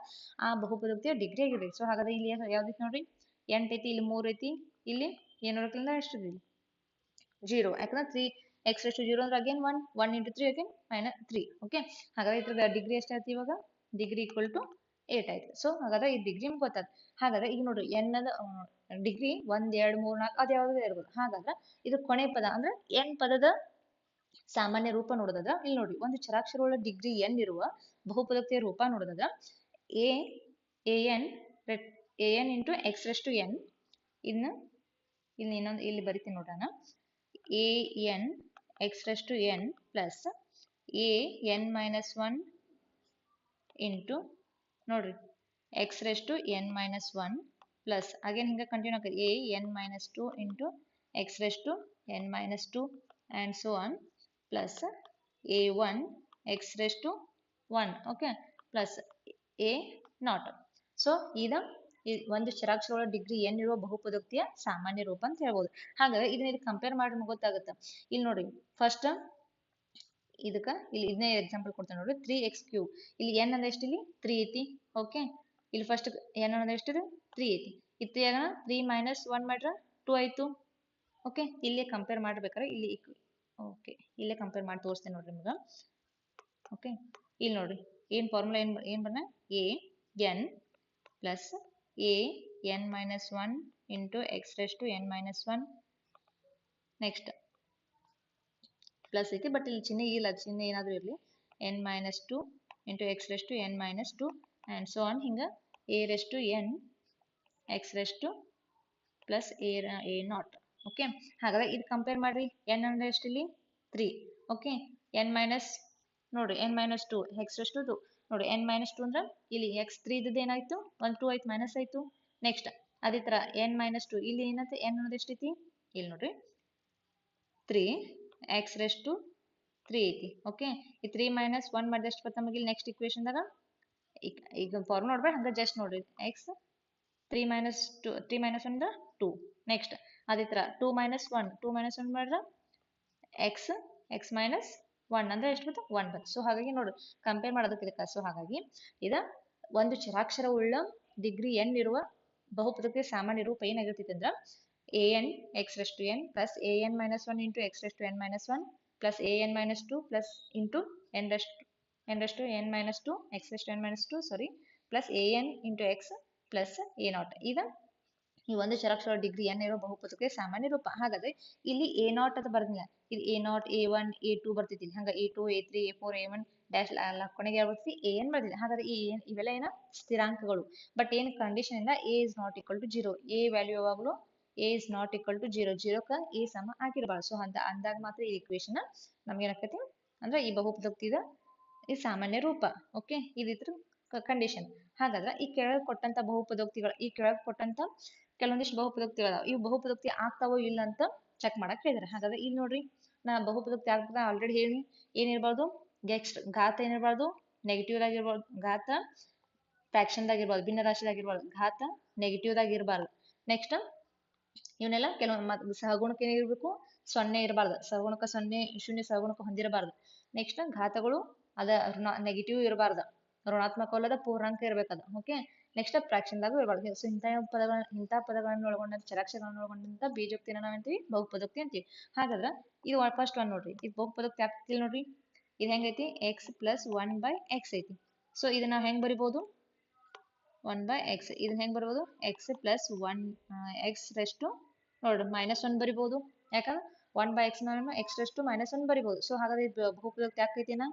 ಆ ಬಹುಪದೋಕ್ತಿಯ ಡಿಗ್ರಿ ಆಗಿರ್ತೈತಿ. ಸೊ ಹಾಗಾದ್ರೆ ಇಲ್ಲಿ ಯಾವ್ದೈತಿ ನೋಡ್ರಿ, 8 ಐತಿ, ಇಲ್ಲಿ 3 ಐತಿ, ಇಲ್ಲಿ ಏನ್ ನೋಡಕ್ಕಿಲ್ಲ ಎಷ್ಟು 0. ಯಾಕಂದ್ರೆ 3x⁻0 ಅಂದ್ರೆ ಅಗೇನ್ 1 × 3 ಅಗೇನ್ -3. ಓಕೆ, ಹಾಗಾದ್ರೆ ಇದ್ರ ಡಿಗ್ರಿ ಎಷ್ಟಾಯ್ತು ಇವಾಗ? ಡಿಗ್ರಿ = 8 ಆಯ್ತು. ಸೊ ಹಾಗಾದ್ರೆ ಈ ಡಿಗ್ರಿ ನಿಮ್ಗೆ ಗೊತ್ತಾಯ್ತು. ಹಾಗಾದ್ರೆ ಈಗ ನೋಡ್ರಿ n ಅದ ಡಿಗ್ರಿ 1, 2, 3, 4 ಅದು ಯಾವ್ದು ಇರ್ಬೋದು. ಹಾಗಾದ್ರೆ ಇದು ಕೊನೆ ಪದ ಅಂದ್ರೆ n ಪದದ ಸಾಮಾನ್ಯ ರೂಪ ನೋಡೋದಾದ್ರ ಇಲ್ಲಿ ನೋಡ್ರಿ, ಒಂದು ಚರಾಕ್ಷರವುಳ್ಳ ಡಿಗ್ರಿ n ಇರುವ ಬಹುಪದೋಕ್ತಿಯ ರೂಪ ನೋಡೋದಾದ್ರ an × x⁻n. ಇನ್ನು ಇನ್ನೊಂದು ಇಲ್ಲಿ ಬರಿತೀನಿ ನೋಡೋಣ. an x⁻n + an-1 ಇಂಟು ನೋಡ್ರಿ x⁻n-1 ಪ್ಲಸ್ ಅಗೇನ್ ಹಿಂಗೆ ಕಂಟಿನ್ಯೂ ಆಗಿ an-2 into x⁻n-2 and so on plus a1 x⁻1 okay plus a0. So ಇದು ಒಂದು ಚರಾಕ್ಷರಗಳ ಡಿಗ್ರಿ n ಇರುವ ಬಹುಪದೋಕ್ತಿಯ ಸಾಮಾನ್ಯ ರೂಪ ಅಂತ ಹೇಳ್ಬೋದು. ಹಾಗಾದ್ರೆ ಇದನ್ನ ಕಂಪೇರ್ ಮಾಡಿ ಗೊತ್ತಾಗುತ್ತೆ. ಇಲ್ಲಿ ನೋಡಿ ಫಸ್ಟ್ ಇದಕ್ಕೆ ಇಲ್ಲಿ ಇದನ್ನೇ ಎಕ್ಸಾಂಪಲ್ ಕೊಡ್ತೇನೆ ನೋಡ್ರಿ. 3x³ ಇಲ್ಲಿ n ಅಂದ್ರೆ ಎಷ್ಟು? ಇಲ್ಲಿ 3 ಐತಿ. ಓಕೆ, ಇಲ್ಲಿ ಫಸ್ಟ್ n ಅಂದ್ರೆ ಎಷ್ಟಿದೆ? 3 ಐತಿ. ಇತ್ತು 3 - 1 ಮಾಡ್ರ 2 ಆಯ್ತು. ಓಕೆ, ಇಲ್ಲೇ ಕಂಪೇರ್ ಮಾಡ್ಬೇಕಾದ್ರೆ ಇಲ್ಲಿ ಓಕೆ ಇಲ್ಲೇ ಕಂಪೇರ್ ಮಾಡಿ ತೋರಿಸ್ತೇನೆ ನೋಡ್ರಿ ನಿಮ್ಗೆ. ಓಕೆ, ಇಲ್ಲಿ ನೋಡ್ರಿ ಏನ್ ಫಾರ್ಮುಲಾ ಏನ್ ಬನ್ನ an plus an-1 into x⁻n-1 next plus ಐತಿ. ಬಟ್ ಇಲ್ಲಿ ಚಿಹ್ನೆ ಇಲ್ಲ, ಚಿಹ್ನೆ ಏನಾದರೂ ಇರಲಿ. n-2 into x⁻n-2 and so on ಹಿಂಗೆ a⁻n x⁻ plus a0. Okay, ಹಾಗಾದ್ರೆ ಇದು ಕಂಪೇರ್ ಮಾಡ್ರಿ. n ಅಂದ್ರೆ ಎಷ್ಟು? ಇಲ್ಲಿ 3. ಓಕೆ, ನೋಡ್ರಿ n-2 x⁻2 ನೋಡಿ n-2 ಅಂದ್ರೆ ಇಲ್ಲಿ x3 ಇದ್ದದ್ದು ಏನಾಯ್ತು? 1 2 ಆಯ್ತು, ಮೈನಸ್ ಆಯ್ತು. ನೆಕ್ಸ್ಟ್ ಅದೇ ತರ n-2 ಇಲ್ಲಿ ಏನಂತ n ಅನ್ನೋದು ಎಷ್ಟೈತಿ? ಇಲ್ಲಿ ನೋಡ್ರಿ 3 ಎಕ್ಸ್ ರೆಸ್ಟ್ ಟು 3 ಐತಿ. ಓಕೆ, ಈ 3 ಮೈನಸ್ 1 ಮಾಡಿದ್ರೆ ಎಷ್ಟು ಬರ್ತದೆ ನಮಗೆ ನೆಕ್ಸ್ಟ್ ಇಕ್ವೇಶನ್ದಾಗ? ಈಗ ಫಾರ್ಮ್ ನೋಡ್ಬೇಡ, ಹಂಗೆ ಜಸ್ಟ್ ನೋಡ್ರಿ. ಎಕ್ಸ್ 3 ಮೈನಸ್ 2, 3 ಮೈನಸ್ 1 ಅಂದ್ರೆ 2. ನೆಕ್ಸ್ಟ್ ಅದೇ ಥರ 2 ಮೈನಸ್ 1 ಮಾಡಿದ್ರೆ ಎಕ್ಸ್ ಮೈನಸ್ 1 ಅಂದ್ರೆ ಎಷ್ಟು ಬರ್ತದೆ? 1 ಬರ್ತದೆ. ಸೊ ಹಾಗಾಗಿ ನೋಡ್ರಿ, ಕಂಪೇರ್ ಮಾಡೋದಕ್ಕೆ ಇದಕ್ಕೆ. ಸೊ ಹಾಗಾಗಿ ಇದು ಒಂದು ಚರಾಕ್ಷರ ಉಳ್ಳ ಡಿಗ್ರಿ n ಇರುವ ಬಹುಪದಕ್ಕೆ ಸಾಮಾನ್ಯ ರೂಪ ಏನಾಗಿರ್ತೈತೆ ಅಂದ್ರೆ an x raised to n plus an minus 1 into x raised to n minus 1 plus an minus 2 plus into n raised to n minus 2 x raised to n minus 2 sorry plus an into x plus a naught. ಇದು ಈ ಒಂದು ಚರಾಕ್ಷರ degree n ಇರೋ ಬಹುಪದಕ್ಕೆ ಸಾಮಾನ್ಯ ರೂಪ. ಹಾಗಾದ್ರೆ ಇಲ್ಲಿ a not ಅಂತ ಬರ್ದಿಲ್ಲ, ಇದು a ನಾಟ್, a1, a2 ಬರ್ತಿತ್ತು. ಹಂಗ a2, a3, a4, a1 dash ಕೊನೆಗೆ ಯಾವ ಬರ್ತಿ? an ಬರ್ತಿದೆ. ಹಾಗಾದ್ರೆ ಈ ಇವೆಲ್ಲ ಏನ ಸ್ಥಿರಾಂಕಗಳು. ಬಟ್ ಏನು ಕಂಡೀಷನ್ ಇಲ್ಲ, a is not equal to 0. a value ಯಾವಾಗಲೂ a is not equal to 0, 0ಕ್ಕ a ಸಮ ಆಗಿರಬಾರ್ದು. ಸೊ ಅಂದಾಗ ಮಾತ್ರ ಈ ಇಕ್ವೇಶನ್ ನಮ್ಗೆ ಏನಾಗ್ತೈತಿ ಅಂದ್ರೆ ಈ ಬಹುಪದೋಕ್ತಿದ ಈ ಸಾಮಾನ್ಯ ರೂಪ. ಓಕೆ, ಇದಿದ್ರ ಕಂಡೀಷನ್. ಹಾಗಾದ್ರೆ ಈ ಕೆಳಗೆ ಕೊಟ್ಟಂತ ಬಹುಪದೋಕ್ತಿಗಳು, ಈ ಕೆಳಗೆ ಕೊಟ್ಟಂತ ಕೆಲವೊಂದಿಷ್ಟು ಬಹುಪದೋಕ್ತಿಗಳು ಇವು ಬಹುಪದೋಕ್ತಿ ಆಗ್ತಾವೋ ಇಲ್ಲ ಅಂತ ಚೆಕ್ ಮಾಡಕ್ ಹೇಳಿದಾರೆ. ಹಾಗಾದ್ರೆ ಇಲ್ಲಿ ನೋಡ್ರಿ, ನಾ ಬಹುಪದೋಕ್ತಿ ಆಗ್ತದ ಆಲ್ರೆಡಿ ಹೇಳಿ. ಏನಿರ್ಬಾರ್ದು? ನೆಕ್ಸ್ಟ್ ಘಾತ ಏನಿರ್ಬಾರ್ದು? ನೆಗೆಟಿವ್ ಆಗಿರ್ಬಾರ್ದು. ಘಾತ ಫ್ರಾಕ್ಷನ್ ಆಗಿರ್ಬಾರ್ದು, ಭಿನ್ನ ರಾಶಿದಾಗಿರ್ಬಾರ್ದು. ಘಾತ ನೆಗೆಟಿವ್ ದಾಗಿರ್ಬಾರ್ದು. ನೆಕ್ಸ್ಟ್ ಇವನ್ನೆಲ್ಲ ಕೆಲವೊಂದು ಸಹಗುಣಕ ಏನಿರ್ಬೇಕು? 0 ಇರಬಾರ್ದು. ಸಹಗುಣಕ 0, ಶೂನ್ಯ ಸಹಗುಣಕ ಹೊಂದಿರಬಾರ್ದು. ನೆಕ್ಸ್ಟ್ ಘಾತಗಳು ಅದ ನೆಗೆಟಿವ್ ಇರಬಾರ್ದು, ಋಣಾತ್ಮಕವಲ್ಲದ ಪೂರ್ಣಾಂಕ ಇರ್ಬೇಕದ. ಓಕೆ, ನೆಕ್ಸ್ಟ್ ಫ್ರಾಕ್ಷನ್ದಾಗ ಇರಬಾರ್ದು. ಸೊ ಇಂಥ ಪದಗಳನ್ನು ಒಳಗೊಂಡಂತ ಚರಾಕ್ಷರಗಳನ್ನು ಒಳಗೊಂಡಂತ ಬೀಜೋಕ್ತಿನ ನಾವಂತೀವಿ ಬಹುಪದೋಕ್ತಿ ಅಂತೀವಿ. ಹಾಗಾದ್ರೆ ಇದು ಫಸ್ಟ್ ಒನ್ ನೋಡ್ರಿ, ಇದು ಬಹುಪದೋಕ್ತಿ ಆಗ್ತಿಲ್ಲ ನೋಡ್ರಿ. ಇದು ಹೆಂಗೈತಿ? ಎಕ್ಸ್ ಪ್ಲಸ್ 1/x ಐತಿ. ಸೊ ಇದನ್ನ ನಾವು ಹೆಂಗ್ ಬರಿಬಹುದು? 1/x. ಇದನ್ನ ಹೆಂಗ್ ಬರಿಬಹುದು? X plus 1 x raised to ನೋಡ್ರಿ ಮೈನಸ್ 1 ಬರಿಬಹುದು. ಯಾಕಂದ್ರೆ 1/x ನಾನು ಎಕ್ಸ್ ರೆಸ್ಟ್ ಟು ಮೈನಸ್ 1 ಬರಿಬಹುದು. ಸೊ ಹಾಗಾದ್ರೆ ಬಹುಪದೋಕ್ತಿ ಆಗ್ತೈತಿನ?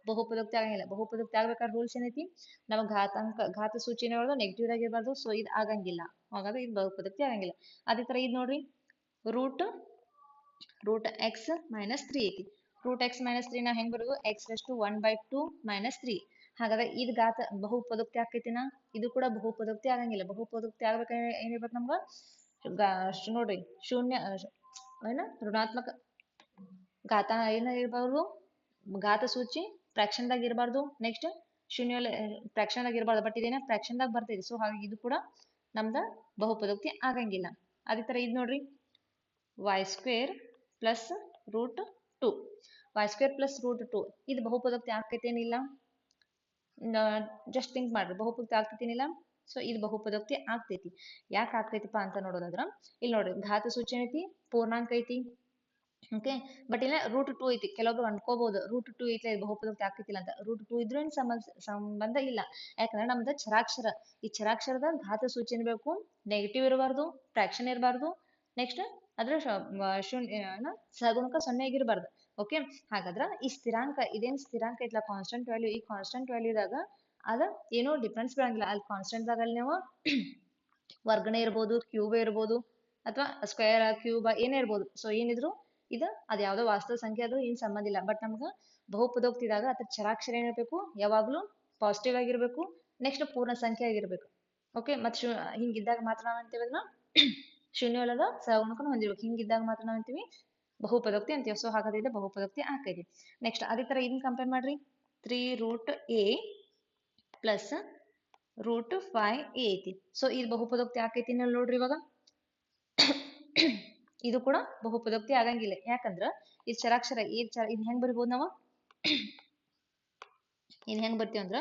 ಬಹುಪದೋಕ್ತಿ ಆಗಂಗಿಲ್ಲ. ಬಹುಪದೋಕ್ತಿ ಆಗ್ಬೇಕಾದ್ರೆ ರೂಲ್ಸ್ ಏನೈತಿ? ನಮಗೆ ಘಾತ ಸೂಚಿ ಏನಿರೋದು ನೆಗೆಟಿವ್ ಆಗಿರ್ಬಾರ್ದು. ಸೊ ಇದು ಆಗಂಗಿಲ್ಲ. ಹಾಗಾದ್ರೆ ಇದು ಬಹುಪದೋಕ್ತಿ ಆಗಂಗಿಲ್ಲ. ಅದೇ ತರ ಇದು ನೋಡ್ರಿ, ರೂಟ್ ಎಕ್ಸ್ ಮೈನಸ್ 3 ಐತಿ. ರೂಟ್ ಎಕ್ಸ್ ಮೈನಸ್ 3 ನಾ ಹೆಂಗ್ ಬರೋದು? X raised to 1/2 minus 3. ಹಾಗಾದ್ರೆ ಇದು ಘಾತ ಬಹುಪದೋಕ್ತಿ ಆಕೈತಿನ? ಇದು ಕೂಡ ಬಹುಪದೋಕ್ತಿ ಆಗಂಗಿಲ್ಲ. ಬಹುಪದೋಕ್ತಿ ಆಗ್ಬೇಕಾದ್ರೆ ಏನಿರ್ಬೇಕು ನಮ್ಗ? ನೋಡ್ರಿ, ಶೂನ್ಯ ಏನ ಋಣಾತ್ಮಕ ಘಾತ ಏನಿರ್ಬಾರ್ದು? ಘಾತ ಸೂಚಿ ಫ್ರಾಕ್ಷನ್ ದಾಗ ಇರಬಾರ್ದು. ನೆಕ್ಸ್ಟ್ ಶೂನ್ಯ ಫ್ರಾಕ್ಷನ್ ದಾಗ ಇರಬಾರ್ದು. ಬಟ್ ಇದೇನ ಫ್ರಾಕ್ಷನ್ ದಾಗ ಬರ್ತೈತಿ. ಸೊ ಹಾಗಾಗಿ ಇದು ಕೂಡ ನಮ್ದ ಬಹುಪದೋಕ್ತಿ ಆಗಂಗಿಲ್ಲ. ಅದೇ ತರ ಇದು ನೋಡ್ರಿ, y² plus root 2. y² plus root 2 ಇದು ಬಹುಪದೋಕ್ತಿ ಆಗ್ತೈತೇನಿಲ್ಲ? ಜಸ್ಟ್ ಥಿಂಕ್ ಮಾಡ್ರಿ, ಬಹುಪದೋಕ್ತಿ ಆಗ್ತೈತೇನಿಲ್ಲ? ಸೊ ಇದು ಬಹುಪದೋಕ್ತಿ ಆಗ್ತೈತಿ. ಯಾಕೆ ಆಗ್ತೈತಿಪ್ಪ ಅಂತ ನೋಡೋದಾದ್ರ ಇಲ್ಲಿ ನೋಡ್ರಿ, ಘಾತ ಸೂಚಿ ಐತಿ, ಪೂರ್ಣಾಂಕ ಐತಿ. ಓಕೆ, ಬಟ್ ಇಲ್ಲ ರೂಟ್ 2 ಐತಿ. ಕೆಲವೊಬ್ರು ಅನ್ಕೋಬಹುದು ರೂಟ್ 2 ಐತಿ ಬಹುಪದೋಕ್ತಿ ಆಗ್ತೈತಿಲ್ಲ ಅಂತ. ರೂಟ್ 2 ಇದ್ರೂ ಏನ್ ಸಂಬಂಧ ಇಲ್ಲ. ಯಾಕಂದ್ರೆ ನಮ್ದು ಚರಾಕ್ಷರ, ಈ ಚರಾಕ್ಷರದ ಘಾತ ಸೂಚಿ ಏನ್ಬೇಕು? ನೆಗೆಟಿವ್ ಇರಬಾರ್ದು, ಫ್ರಾಕ್ಷನ್ ಇರಬಾರ್ದು. ನೆಕ್ಸ್ಟ್ ಅದ್ರ ಸಹಗುಣಕ 0 ಆಗಿರಬಾರ್ದು. ಓಕೆ, ಹಾಗಾದ್ರ ಈ ಸ್ಥಿರಾಂಕ ಇದೇನ್ ಸ್ಥಿರಾಂಕ ಐತ್ಲ ಕಾನ್ಸ್ಟೆಂಟ್ ವ್ಯಾಲ್ಯೂ, ಈ ಕಾನ್ಸ್ಟೆಂಟ್ ವ್ಯಾಲ್ಯೂದಾಗ ಅದ ಏನೋ ಡಿಫ್ರೆನ್ಸ್ ಬರಂಗಿಲ್ಲ. ಅಲ್ಲಿ ಕಾನ್ಸ್ಟೆಂಟ್ ದಾಗ ಅಲ್ಲಿ ನಾವು ವರ್ಗಣೆ ಇರ್ಬೋದು, ಕ್ಯೂಬ್ ಇರ್ಬೋದು, ಅಥವಾ ಸ್ಕ್ವೇರ್ ಕ್ಯೂಬ್ ಏನೇ ಇರ್ಬೋದು. ಸೊ ಏನಿದ್ರು ಇದು ಅದ್ ಯಾವ್ದೋ ವಾಸ್ತವ ಸಂಖ್ಯೆ ಅದು ಏನ್ ಸಂಬಂಧ ಇಲ್ಲ. ಬಟ್ ನಮ್ಗ ಬಹುಪದೋಕ್ತಿದಾಗ ಅದ್ರ ಚರಾಕ್ಷರ ಏನಿರ್ಬೇಕು? ಯಾವಾಗ್ಲೂ ಪಾಸಿಟಿವ್ ಆಗಿರ್ಬೇಕು. ನೆಕ್ಸ್ಟ್ ಪೂರ್ಣ ಸಂಖ್ಯೆ ಆಗಿರ್ಬೇಕು. ಓಕೆ, ಮತ್ತೆ ಹಿಂಗಿದ್ದಾಗ ಮಾತ್ರ ನಾವಂತೀವಿ ಅದನ್ನ ಶೂನ್ಯವಲ್ಲದ ಸಹಗುಣಕನ ಹೊಂದಿರ್ಬೇಕು. ಹಿಂಗಿದ್ದಾಗ ಮಾತ್ರ ನಾವಂತೀವಿ ಬಹುಪದೋಕ್ತಿ ಅಂತೀವಿ. ಸೊ ಹಾಗಾದ್ರೆ ಇದು ಬಹುಪದೋಕ್ತಿ ಆಗ್ತೈತಿ. ನೆಕ್ಸ್ಟ್ ಅದೇ ತರ ಇದನ್ನ ಕಂಪೇರ್ ಮಾಡ್ರಿ, 3 root a plus root 5a ಐತಿ. ಸೊ ಇದು ಬಹುಪದೋಕ್ತಿ ಆಕೈತಿ ನೋಡ್ರಿ. ಇವಾಗ ಇದು ಕೂಡ ಬಹುಪದೋಕ್ತಿ ಆಗಂಗಿಲ್ಲ. ಯಾಕಂದ್ರ ಈ ಚರಾಕ್ಷರ ಇದ್ ಹೆಂಗ್ ಬರಿಬಹುದು ನಾವು? ಇದ್ ಹೆಂಗ್ ಬರ್ತೀವಿ ಅಂದ್ರ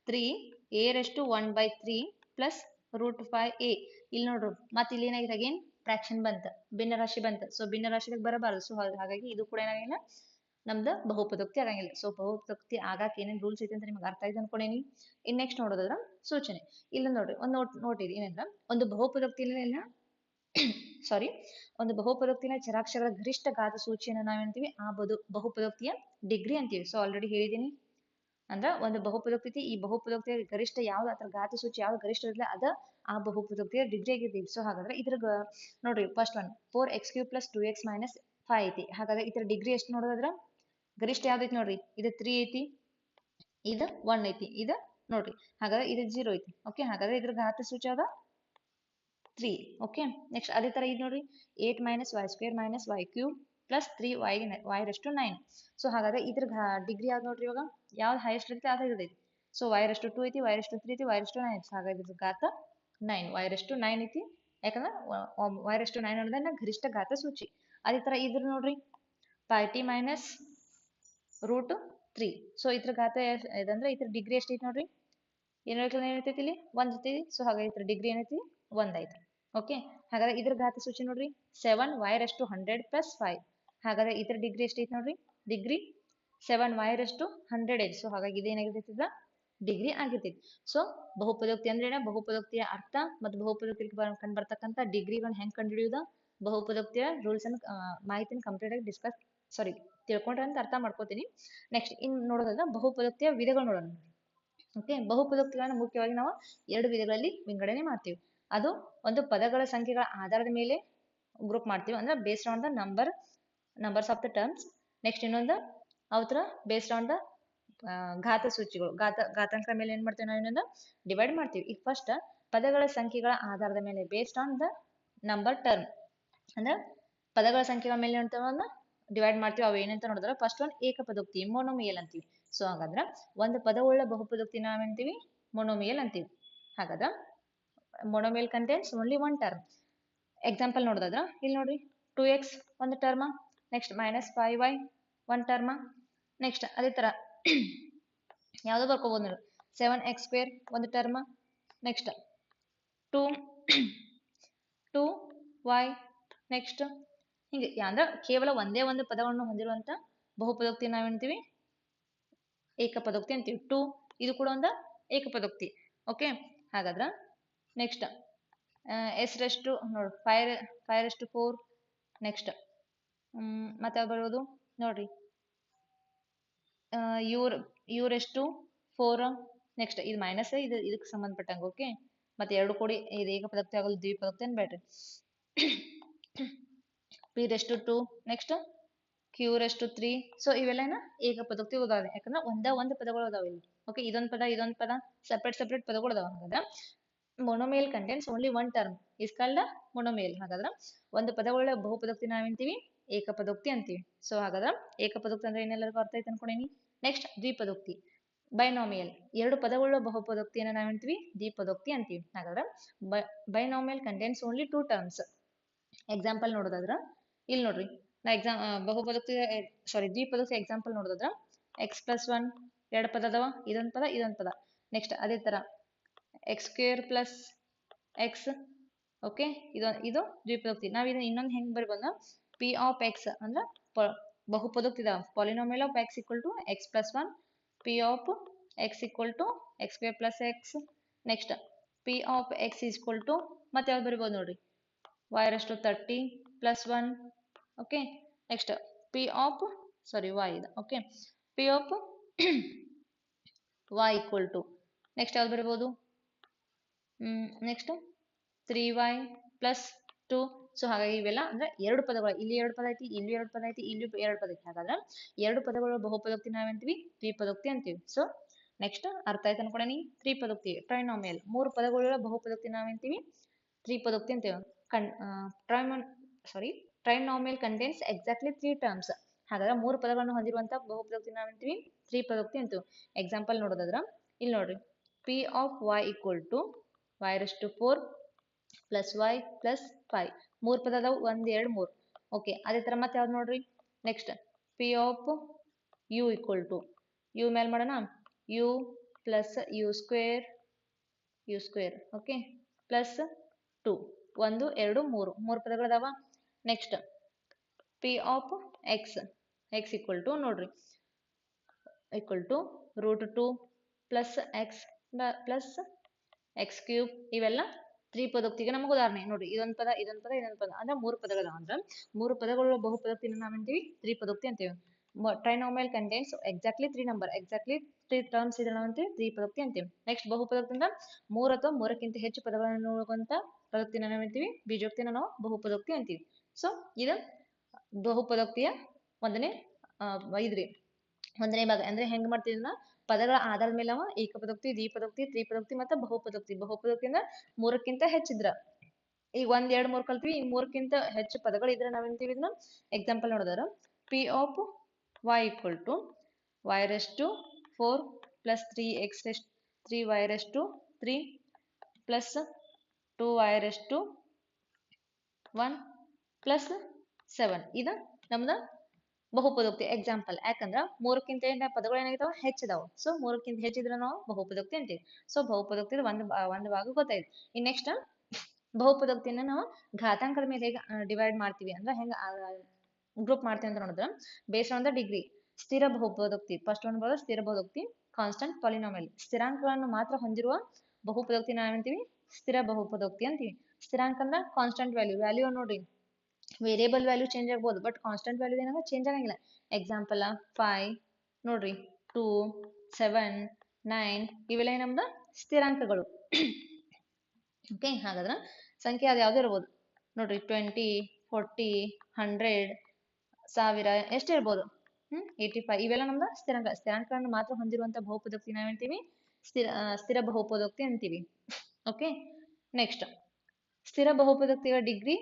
3a rest to 1/3 plus root 5a. ಇಲ್ಲಿ ನೋಡ್ರಿ, ಮತ್ತೆ ಇಲ್ಲಿ ಏನಾಗಿದೆ? ಅಗೇನ್ ಫ್ರಾಕ್ಷನ್ ಬಂತ, ಭಿನ್ನ ರಾಶಿ ಬಂತ. ಸೊ ಭಿನ್ನ ರಾಶಿದಾಗ ಬರಬಾರದು. ಸೊ ಹಾಗಾಗಿ ಇದು ಕೂಡ ಏನಾಗಿಲ್ಲ, ನಮ್ದು ಬಹುಪದೋಕ್ತಿ ಆಗಂಗಿಲ್ಲ. ಸೊ ಬಹುಪದೋಕ್ತಿ ಆಗಾಕ ಏನೇನ್ ರೂಲ್ಸ್ ಐತಿ ಅಂತ ನಿಮ್ಗೆ ಅರ್ಥ ಆಯ್ತು ಅನ್ಕೊಂಡೇನಿ. ಇನ್ ನೆಕ್ಸ್ಟ್ ನೋಡೋದಾದ್ರ ಸೂಚನೆ. ಇಲ್ಲ ನೋಡ್ರಿ, ಒಂದು ನೋಟ್ ಇದೆ. ಏನಂದ್ರ ಒಂದು ಬಹುಪದೋಕ್ತಿನ ಸಾರಿ ಒಂದು ಬಹುಪದೋಕ್ತಿನ ಚರಾಕ್ಷರದ ಗರಿಷ್ಠ ಘಾತ ಸೂಚಿಯನ್ನು ನಾವೇಂತೀವಿ? ಆ ಬಹುಪದೋಕ್ತಿಯ ಡಿಗ್ರಿ ಅಂತೀವಿ. ಸೊ ಆಲ್ರೆಡಿ ಹೇಳಿದೀನಿ. ಅಂದ್ರ ಒಂದು ಬಹುಪದೋಕ್ತಿ, ಈ ಬಹುಪದೋಕ್ತಿಯ ಗರಿಷ್ಠ ಯಾವ್ದು, ಅಥವಾ ಘಾತ ಸೂಚಿ ಯಾವ್ದು ಗರಿಷ್ಠ ಇರಲಿಲ್ಲ ಅದ ಆ ಬಹುಪದೋಕ್ತಿಯ ಡಿಗ್ರಿ ಆಗಿರ್ತೀವಿ. ಸೊ ಹಾಗಾದ್ರೆ ಇದ್ರ ನೋಡ್ರಿ, first one 4x³ plus 2x minus 5 ಐತಿ. ಹಾಗಾದ್ರೆ ಇದ್ರ ಡಿಗ್ರಿ ಎಷ್ಟು ನೋಡೋದಾದ್ರ ಗರಿಷ್ಠ ಯಾವ್ದೈತಿ ನೋಡ್ರಿ? ಇದು 3 ಐತಿ, ಇದು 1 ಐತಿ, ಇದು ನೋಡ್ರಿ. ಹಾಗಾದ್ರೆ ಇದು 0 ಐತಿ. ಓಕೆ, ಹಾಗಾದ್ರೆ ಇದ್ರ ಘಾತ ಸೂಚಿ ಯಾವ್ದ? 3. ಓಕೆ, ನೆಕ್ಸ್ಟ್ ಅದೇ ತರ ಇದು ನೋಡ್ರಿ, 8 minus y² minus y³ plus 3y9. So ಹಾಗಾದ್ರೆ ಇದ್ರ ಡಿಗ್ರಿ ಯಾವ್ದು ನೋಡ್ರಿ, ಇವಾಗ ಯಾವ್ದು ಹೈಯೆಸ್ಟ್ ಇರುತ್ತೆ ಅದೇ ಇರ್ತೈತಿ. ಸೊ y2 ಐತಿ, y3 ಐತಿ, y9. ಸೊ ಹಾಗಾಗಿ ಇದ್ರ ಘಾತ 9, y9 ಐತಿ. ಯಾಕಂದ್ರೆ y9 ಅನ್ನೋದನ್ನ ಗರಿಷ್ಠ ಘಾತ ಸೂಚಿ. ಅದೇ ತರ ಇದ್ರ ನೋಡ್ರಿ, pi ಮೈನಸ್ √3. ಸೊ ಇದ್ರ ಘಾತ ಇದಂದ್ರೆ ಇದ್ರ ಡಿಗ್ರಿ ಎಷ್ಟು ಐತಿ ನೋಡ್ರಿ, ಏನೈತಿ ಇಲ್ಲಿ 1 ಐತಿ. ಸೊ ಹಾಗಾಗಿ ಇದ್ರ ಡಿಗ್ರಿ ಏನೈತಿ 1 ಐತಿ. ಓಕೆ, ಹಾಗಾದ್ರೆ ಇದ್ರ ಘಾತ ಸೂಚಿ ನೋಡ್ರಿ 7y100 ಪ್ಲಸ್ 5. ಹಾಗಾದ್ರೆ ಇದ್ರ ಡಿಗ್ರಿ ಎಷ್ಟು ಐತಿ ನೋಡ್ರಿ, ಡಿಗ್ರಿ 7y100 ಐತಿ. ಸೊ ಹಾಗಾಗಿ ಇದೇನಾಗಿರ್ತೈತಿ, ಇದ ಡಿಗ್ರಿ ಆಗಿರ್ತೈತಿ. ಸೊ ಬಹುಪದೋಕ್ತಿ ಅಂದ್ರೆ ಬಹುಪದೋಕ್ತಿಯ ಅರ್ಥ ಮತ್ತು ಬಹುಪದೋಕ್ತಿಯಲ್ಲಿ ಕಂಡು ಬರ್ತಕ್ಕಂಥ ಡಿಗ್ರಿಗಳನ್ನ ಹೆಂಗ್ ಕಂಡುಹಿಡಿಯುವುದ, ಬಹುಪದೋಕ್ತಿಯ ರೂಲ್ಸ್ ಅನ್ನು ಮಾಹಿತಿನ ಕಂಪ್ಲೀಟ್ ಆಗಿ ತಿಳ್ಕೊಂಡ್ರೆ ಅಂತ ಅರ್ಥ ಮಾಡ್ಕೋತೀನಿ. ನೆಕ್ಸ್ಟ್ ಇನ್ ನೋಡೋದಾದ್ರೆ ಬಹುಪದೋಕ್ತಿಯ ವಿಧಗಳು ನೋಡೋಣ. ಓಕೆ, ಬಹುಪದೋಕ್ತಿಗಳನ್ನ ಮುಖ್ಯವಾಗಿ ನಾವು 2 ವಿಧಗಳಲ್ಲಿ ವಿಂಗಡಣೆ ಮಾಡ್ತೀವಿ. ಅದು ಒಂದು ಪದಗಳ ಸಂಖ್ಯೆಗಳ ಆಧಾರದ ಮೇಲೆ ಗ್ರೂಪ್ ಮಾಡ್ತೀವಿ, ಅಂದ್ರೆ based on the numbers of the terms. Next ಇನ್ನೊಂದು ಅವತ್ರ ಬೇಸ್ಡ್ ಆನ್ ದ ಘಾತ ಸೂಚಿಗಳು, ಘಾತಾಂಕದ ಮೇಲೆ ಏನ್ ಮಾಡ್ತೀವಿ ನಾವು ಇನ್ನೊಂದು ಡಿವೈಡ್ ಮಾಡ್ತೀವಿ. ಈಗ ಫಸ್ಟ್ ಪದಗಳ ಸಂಖ್ಯೆಗಳ ಆಧಾರದ ಮೇಲೆ based on the number term, ಅಂದ್ರೆ ಪದಗಳ ಸಂಖ್ಯೆಗಳ ಮೇಲೆ ಅಂತ ಡಿವೈಡ್ ಮಾಡ್ತೀವಿ. ಅವು ಏನಂತ ನೋಡಿದ್ರೆ ಫಸ್ಟ್ ಒನ್ ಏಕಪದೋಕ್ತಿ, ಮೊನೊಮಿಯಲ್ ಅಂತೀವಿ. ಸೊ ಹಾಗಾದ್ರೆ ಒಂದು ಪದವುಳ್ಳ ಬಹುಪದೋಕ್ತಿ ನಾವೇಂತೀವಿ, ಮೊನೊಮಿಯಲ್ ಅಂತೀವಿ. ಹಾಗಾದ್ರೆ monomial contains only one term. Example ನೋಡೋದಾದ್ರ ಇಲ್ಲಿ ನೋಡ್ರಿ, 2x ಒಂದು ಟರ್ಮ, ನೆಕ್ಸ್ಟ್ -5y ಒಂದು ಟರ್ಮ. ನೆಕ್ಸ್ಟ್ ಅದೇ ತರ ಯಾವ್ದೋ ಬರ್ಕೋಬಹುದು ನೋಡಿ, 7x² ಒಂದು ಟರ್ಮ. ನೆಕ್ಸ್ಟ್ 2y ನೆಕ್ಸ್ಟ್ ಹಿಂಗೆ, ಅಂದ್ರೆ ಕೇವಲ ಒಂದೇ ಒಂದು ಪದವನ್ನು ಹೊಂದಿರುವಂತ ಬಹುಪದೋಕ್ತಿ ನಾವೇಂತೀವಿ, ಏಕಪದೋಕ್ತಿ ಅಂತೀವಿ. 2 ಇದು ಕೂಡ ಒಂದು ಏಕಪದೋಕ್ತಿ. ಓಕೆ, ಹಾಗಾದ್ರ ನೆಕ್ಸ್ಟ್ ನೋಡಿ 5/4. ನೆಕ್ಸ್ಟ್ ಮತ್ತೆ ಯಾವ್ದು ಬರೋದು ನೋಡ್ರಿ, u⁴. ನೆಕ್ಸ್ಟ್ ಇದು ಮೈನಸ್, ಇದು ಇದಕ್ಕೆ ಸಂಬಂಧಪಟ್ಟಂಗೆ. ಓಕೆ, ಮತ್ತೆ ಎರಡು ಕೂಡಿ ಇದು ಏಕಪದೋಕ್ತಿ ಆಗೋದು ದ್ವಿಪದೋಕ್ತಿ ಅನ್ಬೇಡ್ರಿ. p⁴. Next q⁴. ಸೊ ಇವೆಲ್ಲ ಏಕಪದೋಕ್ತಿ ಉದಾಹರಣೆ, ಯಾಕಂದ್ರೆ ಒಂದು ಪದಗಳು ಅದಾವ ಇಲ್ಲಿ. ಓಕೆ, ಇದೊಂದು ಪದ ಸೆಪರೇಟ್ ಪದಗಳು ಅದಾವ. ಹಾಗಾದ್ರೆ monomial contains only one term is called monomial. ಹಾಗಾದ್ರೆ ಒಂದು ಪದಗಳ ಬಹುಪದೋಕ್ತಿ ನಾವೇಂತೀವಿ, ಏಕಪದೋಕ್ತಿ ಅಂತೀವಿ. ಸೊ ಹಾಗಾದ್ರೆ ಏಕಪದೋಕ್ತಿ ಅಂದ್ರೆ ಏನೆಲ್ಲರಿಗೂ ಅರ್ಥ ಐತೆ ಅನ್ಕೊಂಡೇನಿ. ನೆಕ್ಸ್ಟ್ ದ್ವಿಪದೋಕ್ತಿ, ಬೈನಾಮಿಯಲ್, ಎರಡು ಪದಗಳ ಬಹುಪದೋಕ್ತಿಯನ್ನು ನಾವೇಂತೀವಿ, ದ್ವಿಪದೋಕ್ತಿ ಅಂತೀವಿ. ಹಾಗಾದ್ರೆ binomial contains only 2 terms. Example ನೋಡೋದಾದ್ರ ಇಲ್ಲಿ ನೋಡ್ರಿ, ನಾ ದ್ವಿಪದೋಕ್ತಿ ಎಕ್ಸಾಂಪಲ್ ನೋಡೋದಾದ್ರ x+1 ಎರಡು ಪದ ಅದಾವ, ಇದೊಂದು ಪದ. ನೆಕ್ಸ್ಟ್ ಅದೇ ತರ x² + x. ಓಕೆ, ಇದು ದ್ವಿಪದೋಕ್ತಿ. ನಾವ್ ಇದನ್ನ ಇನ್ನೊಂದು ಹೆಂಗ್ ಬರ್ಬೋದ, p(x) ಅಂದ್ರ ಬಹುಪದೋಕ್ತಿ ಇದಾವ. Polynomial of x = x+1, p(x) = x² + x. Next p(x) ಮತ್ತೆ ಯಾವ್ದು ಬರಿಬೋದು ನೋಡ್ರಿ, y30 + 1. ಓಕೆ, ನೆಕ್ಸ್ಟ್ y ಇದೆ. ಓಕೆ, p(y) ನೆಕ್ಸ್ಟ್ ಯಾವ್ದು ಬರಿಬೋದು, ನೆಕ್ಸ್ಟ್ 3y + 2. ಸೊ ಹಾಗಾಗಿ ಇವೆಲ್ಲ ಅಂದ್ರೆ ಎರಡು ಪದಗಳು, ಇಲ್ಲಿ ಎರಡು ಪದ ಐತಿ, ಇಲ್ಲಿ ಎರಡು ಪದ ಐತಿ, ಇಲ್ಲಿ ಎರಡು ಪದ ಐತಿ. ಹಾಗಾದ್ರೆ ಎರಡು ಪದಗಳ ಬಹುಪದೋಕ್ತಿ ನಾವೇಂತೀವಿ, ದ್ವಿಪದೋಕ್ತಿ ಅಂತೀವಿ. ಸೊ ನೆಕ್ಸ್ಟ್ ಅರ್ಥ ಆಯ್ತು ಅನ್ಕೊಂಡೇನಿ. ತ್ರಿಪದೋಕ್ತಿ, ಟ್ರೈನಾಮಿಯಲ್, ಮೂರು ಪದಗಳ ಬಹುಪದೋಕ್ತಿ ನಾವೇಂತೀವಿ, ತ್ರಿಪದೋಕ್ತಿ ಅಂತೀವಿ. ಟ್ರೈನಾಮಿಯಲ್ ಕಂಟೇನ್ಸ್ ಎಕ್ಸಾಕ್ಟ್ಲಿ 3 ಟರ್ಮ್ಸ್. ಹಾಗಾದ್ರೆ ಮೂರು ಪದಗಳನ್ನು ಹೊಂದಿರುವಂತ ಬಹುಪದೋಕ್ತಿ ನಾವೇಂತೀವಿ, ತ್ರಿಪದೋಕ್ತಿ ಅಂತೀವಿ. ಎಕ್ಸಾಂಪಲ್ ನೋಡೋದಾದ್ರ ಇಲ್ಲಿ ನೋಡ್ರಿ, p(y) = y⁴ + y + 5. ಮೂರು ಪದ ಅದಾವ, 1 2 3. ಓಕೆ, ಅದೇ ತರ ಮತ್ತೆ ಯಾವ್ದು ನೋಡ್ರಿ, ನೆಕ್ಸ್ಟ್ p(u) u ಮೇಲೆ ಮಾಡೋಣ, u + u². ಓಕೆ, ಪ್ಲಸ್ 2 1 2 3 ಮೂರು ಪದಗಳದಾವ. ನೆಕ್ಸ್ಟ್ p(x) ನೋಡ್ರಿ √2 + x + x³. ಇವೆಲ್ಲ ತ್ರಿಪದೋಕ್ತಿಗೆ ನಮಗೆ ಉದಾಹರಣೆ. ನೋಡ್ರಿ, ಇದೊಂದು ಪದ ಅಂದ್ರೆ ಮೂರು ಪದಗಳು. ಅಂದ್ರೆ ಮೂರು ಪದಗಳ ಬಹುಪದೋಕ್ತಿನ ನಾವೇಂತೀವಿ, ತ್ರಿಪದೋಕ್ತಿ ಅಂತೀವಿ. ಟ್ರೈನಾಮಿಯಲ್ ಕಂಟೇನ್ಸ್ ಎಕ್ಸಾಕ್ಟ್ಲಿ 3 ಟರ್ಮ್ಸ್ ಇದ್ರೆ ನಾವಂತೀವಿ ತ್ರಿಪದೋಕ್ತಿ ಅಂತೀವಿ. ನೆಕ್ಸ್ಟ್ ಬಹುಪದೋಕ್ತಿ ಅಂದ್ರೆ 3 ಅಥವಾ 3ಕ್ಕಿಂತ ಹೆಚ್ಚು ಪದಗಳನ್ನು ಒಳಗೊಂಡ ಪದೋಕ್ತಿನ ನಾವೇಂತೀವಿ, ಬೀಜೋಕ್ತಿನ ನಾವು ಬಹುಪದೋಕ್ತಿ ಅಂತೀವಿ. ಸೊ ಇದು ಬಹುಪದೋಕ್ತಿಯ ಒಂದನೇ ಭಾಗ. ಅಂದ್ರೆ ಹೆಂಗ್ ಮಾಡ್ತೀವಿ, ಪದಗಳ ಆಧಾರದ ಮೇಲೆ ನಾವು ಏಕಪದೋಕ್ತಿ, ದ್ವಿಪದೋಕ್ತಿ, ತ್ರಿಪದೋಕ್ತಿ ಮತ್ತೆ ಬಹುಪದೋಕ್ತಿ ಅಂದ್ರೆ 3ಕ್ಕಿಂತ ಹೆಚ್ಚಿದ್ರ ಈಗ 1 2 3 ಕಲ್ತ್ವಿ. ಈ 3ಕ್ಕಿಂತ ಹೆಚ್ಚು ಪದಗಳು ಇದ್ರೆ ನಾವೇಂತೀವಿ ಇದನ್ನ ಎಕ್ಸಾಂಪಲ್ ನೋಡಿದ್ರ p of y equal to y raised to 4 plus 3x raised 3y raised to 3 plus 2y raised to 1 plus 7 ಇದು ನಮ್ದು ಬಹುಪದೋಕ್ತಿ ಎಕ್ಸಾಂಪಲ್. ಯಾಕಂದ್ರ 3ಕ್ಕಿಂತ ಪದಗಳು ಏನಾಗಿದಾವ ಹೆಚ್ಚಿದಾವ. ಸೊ 3ಕ್ಕಿಂತ ಹೆಚ್ಚಿದ್ರೆ ನಾವು ಬಹುಪದೋಕ್ತಿ ಅಂತೀವಿ. ಸೊ ಬಹುಪದೋಕ್ತಿ ಒಂದು ಭಾಗ ಗೊತ್ತಾಯ್ತು. ಇನ್ ನೆಕ್ಸ್ಟ್ ಬಹುಪದೋಕ್ತಿನ ನಾವು ಘಾತಾಂಕದ ಮೇಲೆ ಹೇಗೆ ಡಿವೈಡ್ ಮಾಡ್ತೀವಿ ಅಂದ್ರೆ ಹೆಂಗ ಗ್ರೂಪ್ ಮಾಡ್ತೀವಿ ಅಂತ ನೋಡಿದ್ರೆ ಬೇಸ್ಡ್ ಆನ್ ದ ಡಿಗ್ರಿ. ಸ್ಥಿರ ಬಹುಪದೋಕ್ತಿ ಫಸ್ಟ್ ಒನ್ ಬರೋದು ಸ್ಥಿರ ಬಹುಪದೋಕ್ತಿ. ಕಾನ್ಸ್ಟೆಂಟ್ ಪಾಲಿನಾಮಿಯಲ್ ಸ್ಥಿರಾಂಕಗಳನ್ನು ಮಾತ್ರ ಹೊಂದಿರುವ ಬಹುಪದೋಕ್ತಿ ನಾವೇಂತೀವಿ ಸ್ಥಿರ ಬಹುಪದೋಕ್ತಿ ಅಂತೀವಿ. ಸ್ಥಿರಾಂಕ ಅಂದ್ರೆ ಕಾನ್ಸ್ಟೆಂಟ್ ವ್ಯಾಲ್ಯೂ ನೋಡ್ರಿ, ವೇರಿಯೇಬಲ್ ವ್ಯಾಲ್ಯೂ ಚೇಂಜ್ ಆಗ್ಬೋದು ಬಟ್ ಕಾನ್ಸ್ಟೆಂಟ್ ವ್ಯಾಲ್ಯೂ ಏನಾಗ ಚೇಂಜ್ ಆಗಂಗಿಲ್ಲ. ಎಕ್ಸಾಂಪಲ್ 5 ನೋಡ್ರಿ 2 7 9 ಇವೆಲ್ಲ ನಮ್ದು ಸ್ಥಿರಾಂಕಗಳು. ಓಕೆ, ಹಾಗಾದ್ರೆ ಸಂಖ್ಯೆ ಅದು ಯಾವ್ದು ಇರ್ಬೋದು ನೋಡ್ರಿ 20 40 100 1000 ಎಷ್ಟು ಇರ್ಬೋದು 85 ಇವೆಲ್ಲ ನಮ್ದು ಸ್ಥಿರಾಂಕಗಳನ್ನು ಮಾತ್ರ ಹೊಂದಿರುವಂತ ಬಹುಪದೋಕ್ತಿ ನಾವೇಂತೀವಿ ಸ್ಥಿರ ಬಹುಪದೋಕ್ತಿ ಅಂತೀವಿ. ಓಕೆ, ನೆಕ್ಸ್ಟ್ ಸ್ಥಿರ ಬಹುಪದೋಕ್ತಿಗಳ ಡಿಗ್ರಿ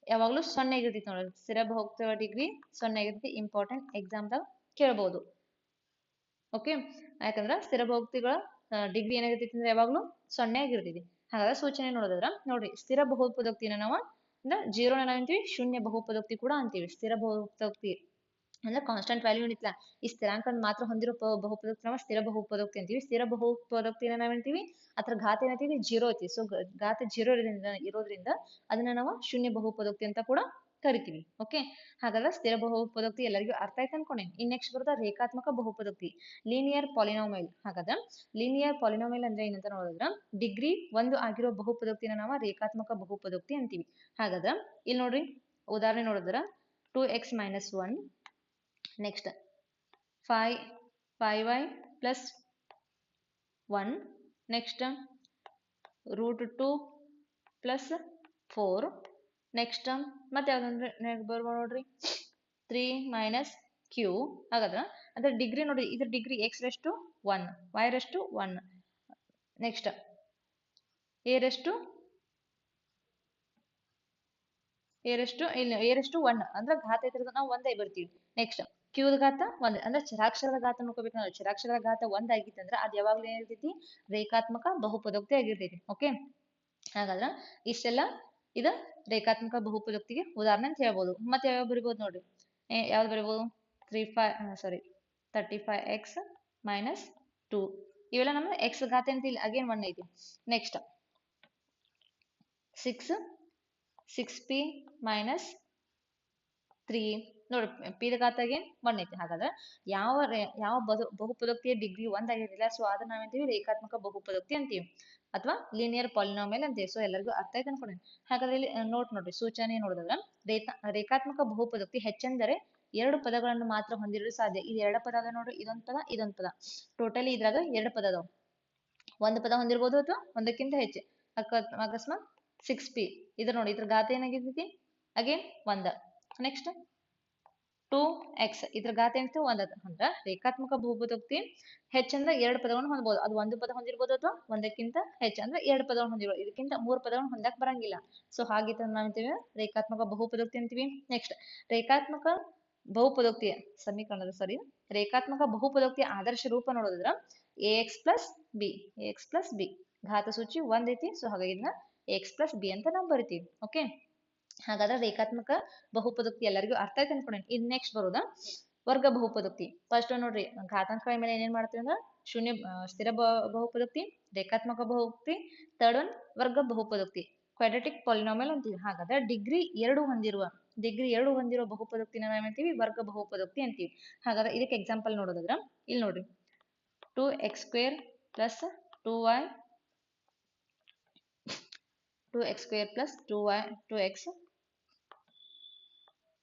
ಯಾವಾಗಲೂ 0 ಆಗಿರ್ತೈತಿ ನೋಡ್ರಿ. ಸ್ಥಿರ ಬಹುಪದೋಕ್ತಿಗಳ ಡಿಗ್ರಿ 0 ಆಗಿರ್ತೈತಿ. ಇಂಪಾರ್ಟೆಂಟ್ ಎಕ್ಸಾಮ್ದಾಗ ಕೇಳಬಹುದು. ಓಕೆ, ಯಾಕಂದ್ರೆ ಸ್ಥಿರ ಬಹುಪದೋಕ್ತಿಗಳ ಡಿಗ್ರಿ ಏನಾಗಿರ್ತೈತಿ ಅಂದ್ರೆ ಯಾವಾಗಲೂ 0 ಆಗಿರ್ತೈತಿ. ಹಾಗಾದ್ರೆ ಸೂಚನೆ ನೋಡೋದಾದ್ರ ನೋಡ್ರಿ ಸ್ಥಿರ ಬಹುಪದೋಕ್ತಿನ ನಾವು ಅಂದ್ರೆ 0 ನಾವೇಂತೀವಿ ಶೂನ್ಯ ಬಹುಪದೋಕ್ತಿ ಕೂಡ ಅಂತೀವಿ. ಸ್ಥಿರ ಬಹುಪದೋಕ್ತಿ ಅಂದ್ರೆ ಕಾನ್ಸ್ಟೆಂಟ್ ವ್ಯಾಲ್ಯೂ ಏನಿಲ್ಲ, ಈ ಸ್ಥಿರಾಂಕ ಮಾತ್ರ ಹೊಂದಿರೋ ಬಹುಪದೋಕ್ತಿ ನಾವು ಸ್ಥಿರ ಬಹುಪದೋಕ್ತಿ ಅಂತೀವಿ. ಸ್ಥಿರ ಬಹುಪದೋಕ್ತಿನ ನಾವೇಂತೀವಿ ಅದ್ರ ಘಾತ ಏನೈತಿ 0 ಐತಿ. ಸೊ ಘಾತ 0 ಇರೋದ್ರಿಂದ ಅದನ್ನ ನಾವು ಶೂನ್ಯ ಬಹುಪದೋಕ್ತಿ ಅಂತ ಕೂಡ ಕರಿತೀವಿ. ಓಕೆ, ಹಾಗಾದ್ರೆ ಸ್ಥಿರ ಬಹುಪದೋಕ್ತಿ ಎಲ್ಲರಿಗೂ ಅರ್ಥ ಆಯ್ತು ಅನ್ಕೊಂಡೇನಿ. ಇನ್ ನೆಕ್ಸ್ಟ್ ಬರೋದ ರೇಖಾತ್ಮಕ ಬಹುಪದೋಕ್ತಿ, ಲೀನಿಯರ್ ಪಾಲಿನಾಮಿಯಲ್. ಹಾಗಾದ್ರೆ ಲೀನಿಯರ್ ಪಾಲಿನಾಮಿಯಲ್ ಅಂದ್ರೆ ಏನಂತ ನೋಡಿದ್ರ ಡಿಗ್ರಿ 1 ಆಗಿರೋ ಬಹುಪದೋಕ್ತಿನ ನಾವು ರೇಖಾತ್ಮಕ ಬಹುಪದೋಕ್ತಿ ಅಂತೀವಿ. ಹಾಗಾದ್ರೆ ಇಲ್ಲಿ ನೋಡ್ರಿ ಉದಾಹರಣೆ ನೋಡಿದ್ರ 2x - 1 next 5y plus 1 next √2 plus 4 next ಮತ್ತೆ ಯಾವ್ದಂದ್ರೆ ಬರ್ಬೋದು ನೋಡ್ರಿ 3 - q. ಹಾಗಾದ್ರೆ ಅದ್ರ ಡಿಗ್ರಿ ನೋಡಿ, ಇದ್ರ degree x raised to 1 y raised to 1 next a raised to 1 ಅಂದ್ರೆ ಘಾತ ಇದ್ರದ್ದು ನಾವು 1 ಬರ್ತೀವಿ. ನೆಕ್ಸ್ಟ್ ಕ್ಯೂದ ಘಾತ 1 ಅಂದ್ರೆ ಚರಾಕ್ಷರದ ಘಾತ ನೋಡ್ಕೋಬೇಕು ನಾವು. ಚರಾಕ್ಷರದ ಘಾತ 1 ಆಗಿತ್ತಂದ್ರೆ ಅದು ಯಾವಾಗ್ಲೂ ಏನಿರ್ತೈತಿ ರೇಖಾತ್ಮಕ ಬಹುಪದೋಕ್ತಿ ಆಗಿರ್ತೈತಿ. ಓಕೆ, ಹಾಗಾದ್ರೆ ಇಷ್ಟೆಲ್ಲ ಇದು ರೇಖಾತ್ಮಕ ಬಹುಪದೋಕ್ತಿಗೆ ಉದಾಹರಣೆ ಅಂತ ಹೇಳ್ಬೋದು. ಮತ್ತೆ ಯಾವ್ಯಾವ ಬರಿಬೋದು ನೋಡ್ರಿ, ಯಾವ್ದು ಬರಿಬೋದು 35x - 2 ಇವೆಲ್ಲ ನಮ್ಮ x ಘಾತ ಅಂತ ಇಲ್ಲಿ ಅಗೇನ್ 1 ಐತಿ. ನೆಕ್ಸ್ಟ್ 6p - 3 ನೋಡಿ p ದ ಘಾತ ಅಗೇನ್ 1 ಐತಿ. ಹಾಗಾದ್ರೆ ಯಾವ ಬಹುಪದೋಕ್ತಿಯ ಡಿಗ್ರಿ 1 ಆಗಿರಲಿಲ್ಲ, ಸೊ ಅದನ್ನ ನಾವೇಂತೀವಿ ರೇಖಾತ್ಮಕ ಬಹುಪದೋಕ್ತಿ ಅಂತೀವಿ ಅಥವಾ ಲೀನಿಯರ್ ಪಾಲಿನಾಮಿಯಲ್ ಅಂತೀವಿ. ಸೊ ಎಲ್ಲರಿಗೂ ಅರ್ಥ ಆಯ್ತು ಅನ್ಕೊಂಡೇನೆ. ಹಾಗಾದ್ರೆ ಇಲ್ಲಿ ನೋಡ್ರಿ ಸೂಚನೆ ನೋಡಿದ್ರ ರೇಖಾತ್ಮಕ ಬಹುಪದೋಕ್ತಿ ಹೆಚ್ಚೆಂದರೆ 2 ಪದಗಳನ್ನು ಮಾತ್ರ ಹೊಂದಿರಲು ಸಾಧ್ಯ. ಇದು 2 ಪದ ಅದ ನೋಡ್ರಿ, ಇದೊಂದು ಪದ ಇದೊಂದು ಪದ. ಟೋಟಲಿ ಇದ್ರಾಗ 2 ಪದ ಅದಾವ. ಒಂದು ಪದ ಹೊಂದಿರ್ಬೋದು ಅಥವಾ ಒಂದಕ್ಕಿಂತ ಹೆಚ್ಚು. ಅಕಸ್ಮಾತ್ 6p ಇದ್ರ ನೋಡಿ, ಇದ್ರ ಘಾತ ಏನಾಗಿರ್ತೈತಿ ಅಗೇನ್ 1. ನೆಕ್ಸ್ಟ್ 2x ಇದ್ರ ಘಾತ ಏನಿತ್ತು 1 ಅಂದ್ರೆ ರೇಖಾತ್ಮಕ ಬಹುಪದೋಕ್ತಿ ಹೆಚ್ಚಂದ್ರೆ 2 ಪದಗಳನ್ನು ಹೊಂದಬಹುದು. ಅದು ಒಂದು ಪದ ಹೊಂದಿರ್ಬೋದು ಅಥವಾ ಒಂದಕ್ಕಿಂತ ಹೆಚ್ಚು ಅಂದ್ರೆ 2 ಪದಗಳನ್ನು ಹೊಂದಿರ್ಬೋದು. ಇದಕ್ಕಿಂತ 3 ಪದಗಳನ್ನು ಹೊಂದಕ್ ಬರಂಗಿಲ್ಲ. ಸೊ ಹಾಗಿತ್ತ ನಾವಂತೀವಿ ರೇಖಾತ್ಮಕ ಬಹುಪದೋಕ್ತಿ ಅಂತೀವಿ. ನೆಕ್ಸ್ಟ್ ರೇಖಾತ್ಮಕ ಬಹುಪದೋಕ್ತಿಯ ರೇಖಾತ್ಮಕ ಬಹುಪದೋಕ್ತಿಯ ಆದರ್ಶ ರೂಪ ನೋಡೋದ್ರ ax plus b ಘಾತ ಸೂಚಿ 1 ಐತಿ. ಸೊ ಹಾಗಾಗಿ ಇದನ್ನ ax plus b ಅಂತ ನಾವು ಬರಿತೀವಿ. ಓಕೆ, ಹಾಗಾದ್ರೆ ರೇಖಾತ್ಮಕ ಬಹುಪದೋಕ್ತಿ ಎಲ್ಲರಿಗೂ ಅರ್ಥ ಆಯ್ತು ಅನ್ಕೊಂಡೇನಿ. ಇನ್ ನೆಕ್ಸ್ಟ್ ಬರೋದ ವರ್ಗ ಬಹುಪದೋಕ್ತಿ. ಫಸ್ಟ್ ನೋಡ್ರಿ ಘಾತಾಂಕಗಳ ಮೇಲೆ ಏನೇನ್ ಮಾಡ್ತೀವಿ ಅಂದ್ರೆ ಸ್ಥಿರ ಬಹುಪದೋಕ್ತಿ, ರೇಖಾತ್ಮಕ ಬಹುಪದೋಕ್ತಿ, ಥರ್ಡ್ ಒನ್ ವರ್ಗ ಬಹುಪದೋಕ್ತಿ, ಕ್ವಾಡ್ರಾಟಿಕ್ ಪಾಲಿನಾಮಿಯಲ್ ಅಂತೀವಿ. ಹಾಗಾದ್ರೆ ಡಿಗ್ರಿ 2 ಹೊಂದಿರುವ ಬಹುಪದೋಕ್ತಿನ ನಾವೇಂತೀವಿ ವರ್ಗ ಬಹುಪದೋಕ್ತಿ ಅಂತೀವಿ. ಹಾಗಾದ್ರೆ ಇದಕ್ಕೆ ಎಕ್ಸಾಂಪಲ್ ನೋಡೋದಾದ್ರ ಇಲ್ಲಿ ನೋಡ್ರಿ 2x² plus 2y 2x² plus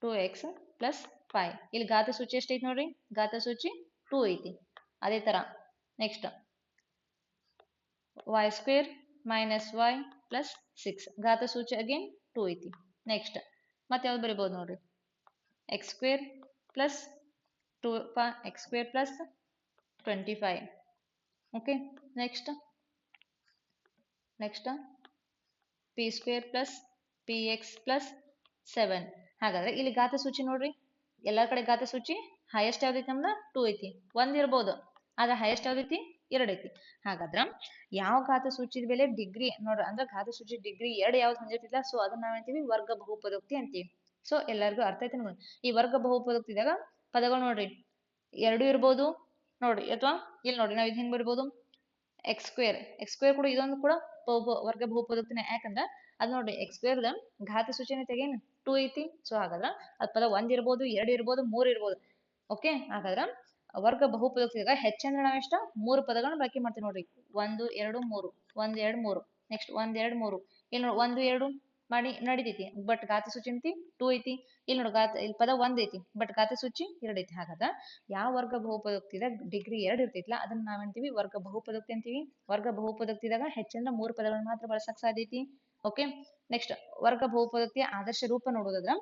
2x plus 5 ಇಲ್ಲಿ ಘಾತ ಸೂಚಿ ಎಷ್ಟು ಐತಿ ನೋಡ್ರಿ, ಘಾತ ಸೂಚಿ 2 ಐತಿ. ಅದೇ ತರ next y² minus y plus 6 ಘಾತ ಸೂಚಿ ಅಗೇನ್ 2 ಐತಿ. ನೆಕ್ಸ್ಟ್ ಮತ್ತೆ ಯಾವ್ದು ಬರಿಬಹುದು ನೋಡ್ರಿ x² plus 2x² plus 25. Okay, next p² plus px plus 7. ಹಾಗಾದ್ರೆ ಇಲ್ಲಿ ಘಾತ ಸೂಚಿ ನೋಡ್ರಿ, ಎಲ್ಲಾ ಕಡೆ ಘಾತ ಸೂಚಿ ಹೈಯೆಸ್ಟ್ ಯಾವ್ದೈತಿ ನಮ್ದು 2 ಐತಿ, 1 ಇರ್ಬೋದು, ಆದ್ರೆ ಹೈಯೆಸ್ಟ್ ಯಾವ್ದೈತಿ 2 ಐತಿ. ಹಾಗಾದ್ರ ಯಾವ ಘಾತ ಸೂಚಿದ ಬೆಲೆ ಡಿಗ್ರಿ ನೋಡ್ರಿ, ಅಂದ್ರೆ ಘಾತ ಸೂಚಿ ಡಿಗ್ರಿ 2 ಯಾವ್ದು ಹೊಂದಿರ್ತಿಲ್ಲ, ಸೊ ಅದನ್ನ ನಾವೇಂತೀವಿ ವರ್ಗ ಬಹುಪದೋಕ್ತಿ ಅಂತೀವಿ. ಸೊ ಎಲ್ಲರಿಗೂ ಅರ್ಥ ಐತೆ ನೋಡಿ. ಈ ವರ್ಗ ಬಹುಪದೋಕ್ತಿದಾಗ ಪದಗಳು ನೋಡ್ರಿ 2 ಇರ್ಬೋದು ನೋಡ್ರಿ, ಅಥವಾ ಇಲ್ಲಿ ನೋಡ್ರಿ ನಾವ್ ಇದು ಹೆಂಗ್ ಬರ್ಬೋದು, ಎಕ್ಸ್ ಸ್ಕ್ವೇರ್ ಕೂಡ ಇದೊಂದು ಕೂಡ ವರ್ಗ ಬಹುಪದೋಕ್ತಿನೇ. ಯಾಕಂದ್ರ ಅದ್ ನೋಡ್ರಿ ಎಕ್ಸ್ ಸ್ಕ್ವೇರ್ ಘಾತ ಸೂಚನೆ ತೆಗೇನು 2 ಐತಿ. ಸೊ ಹಾಗಾದ್ರ ಅದ್ ಪದ 1 ಇರ್ಬೋದು, 2 ಇರ್ಬೋದು, 3 ಇರ್ಬೋದು. ಓಕೆ, ಹಾಗಾದ್ರ ವರ್ಗ ಬಹುಪದೋಕ್ತಿದಾಗ ಹೆಚ್ಚಂದ್ರೆ ನಾವೆಷ್ಟ 3 ಪದಗಳನ್ನ ಬಳಕೆ ಮಾಡ್ತೀವಿ ನೋಡ್ರಿ. 1 2 3, 1 2 3, ನೆಕ್ಸ್ಟ್ 1 2 3, ಇಲ್ಲಿ ನೋಡಿ 1 2 ಮಾಡಿ ನಡಿತೈತಿ, ಬಟ್ ಘಾತ ಸೂಚಿ ಐತಿ 2 ಐತಿ. ಇಲ್ಲಿ ನೋಡಿ ಇಲ್ಲಿ ಪದ 1 ಐತಿ, ಬಟ್ ಘಾತ ಸೂಚಿ 2 ಐತಿ. ಹಾಗಾದ್ರ ಯಾವ ವರ್ಗ ಬಹುಪದೋಕ್ತಿದಾಗ ಡಿಗ್ರಿ 2 ಇರ್ತೈತಿಲ್ಲ ಅದನ್ನ ನಾವಂತೀವಿ ವರ್ಗ ಬಹುಪದೋಕ್ತಿ ಅಂತೀವಿ. ವರ್ಗ ಬಹುಪದೋಕ್ತಿದಾಗ ಹೆಚ್ಚಂದ್ರ 3 ಪದಗಳನ್ನ ಮಾತ್ರ ಬಳಸಕ್ ಸಾಧ್ಯ ಐತಿ. ಓಕೆ, ನೆಕ್ಸ್ಟ್ ವರ್ಗ ಬಹುಪದೋಕ್ತಿಯ ಆದರ್ಶ ರೂಪ ನೋಡೋದಾದ್ರ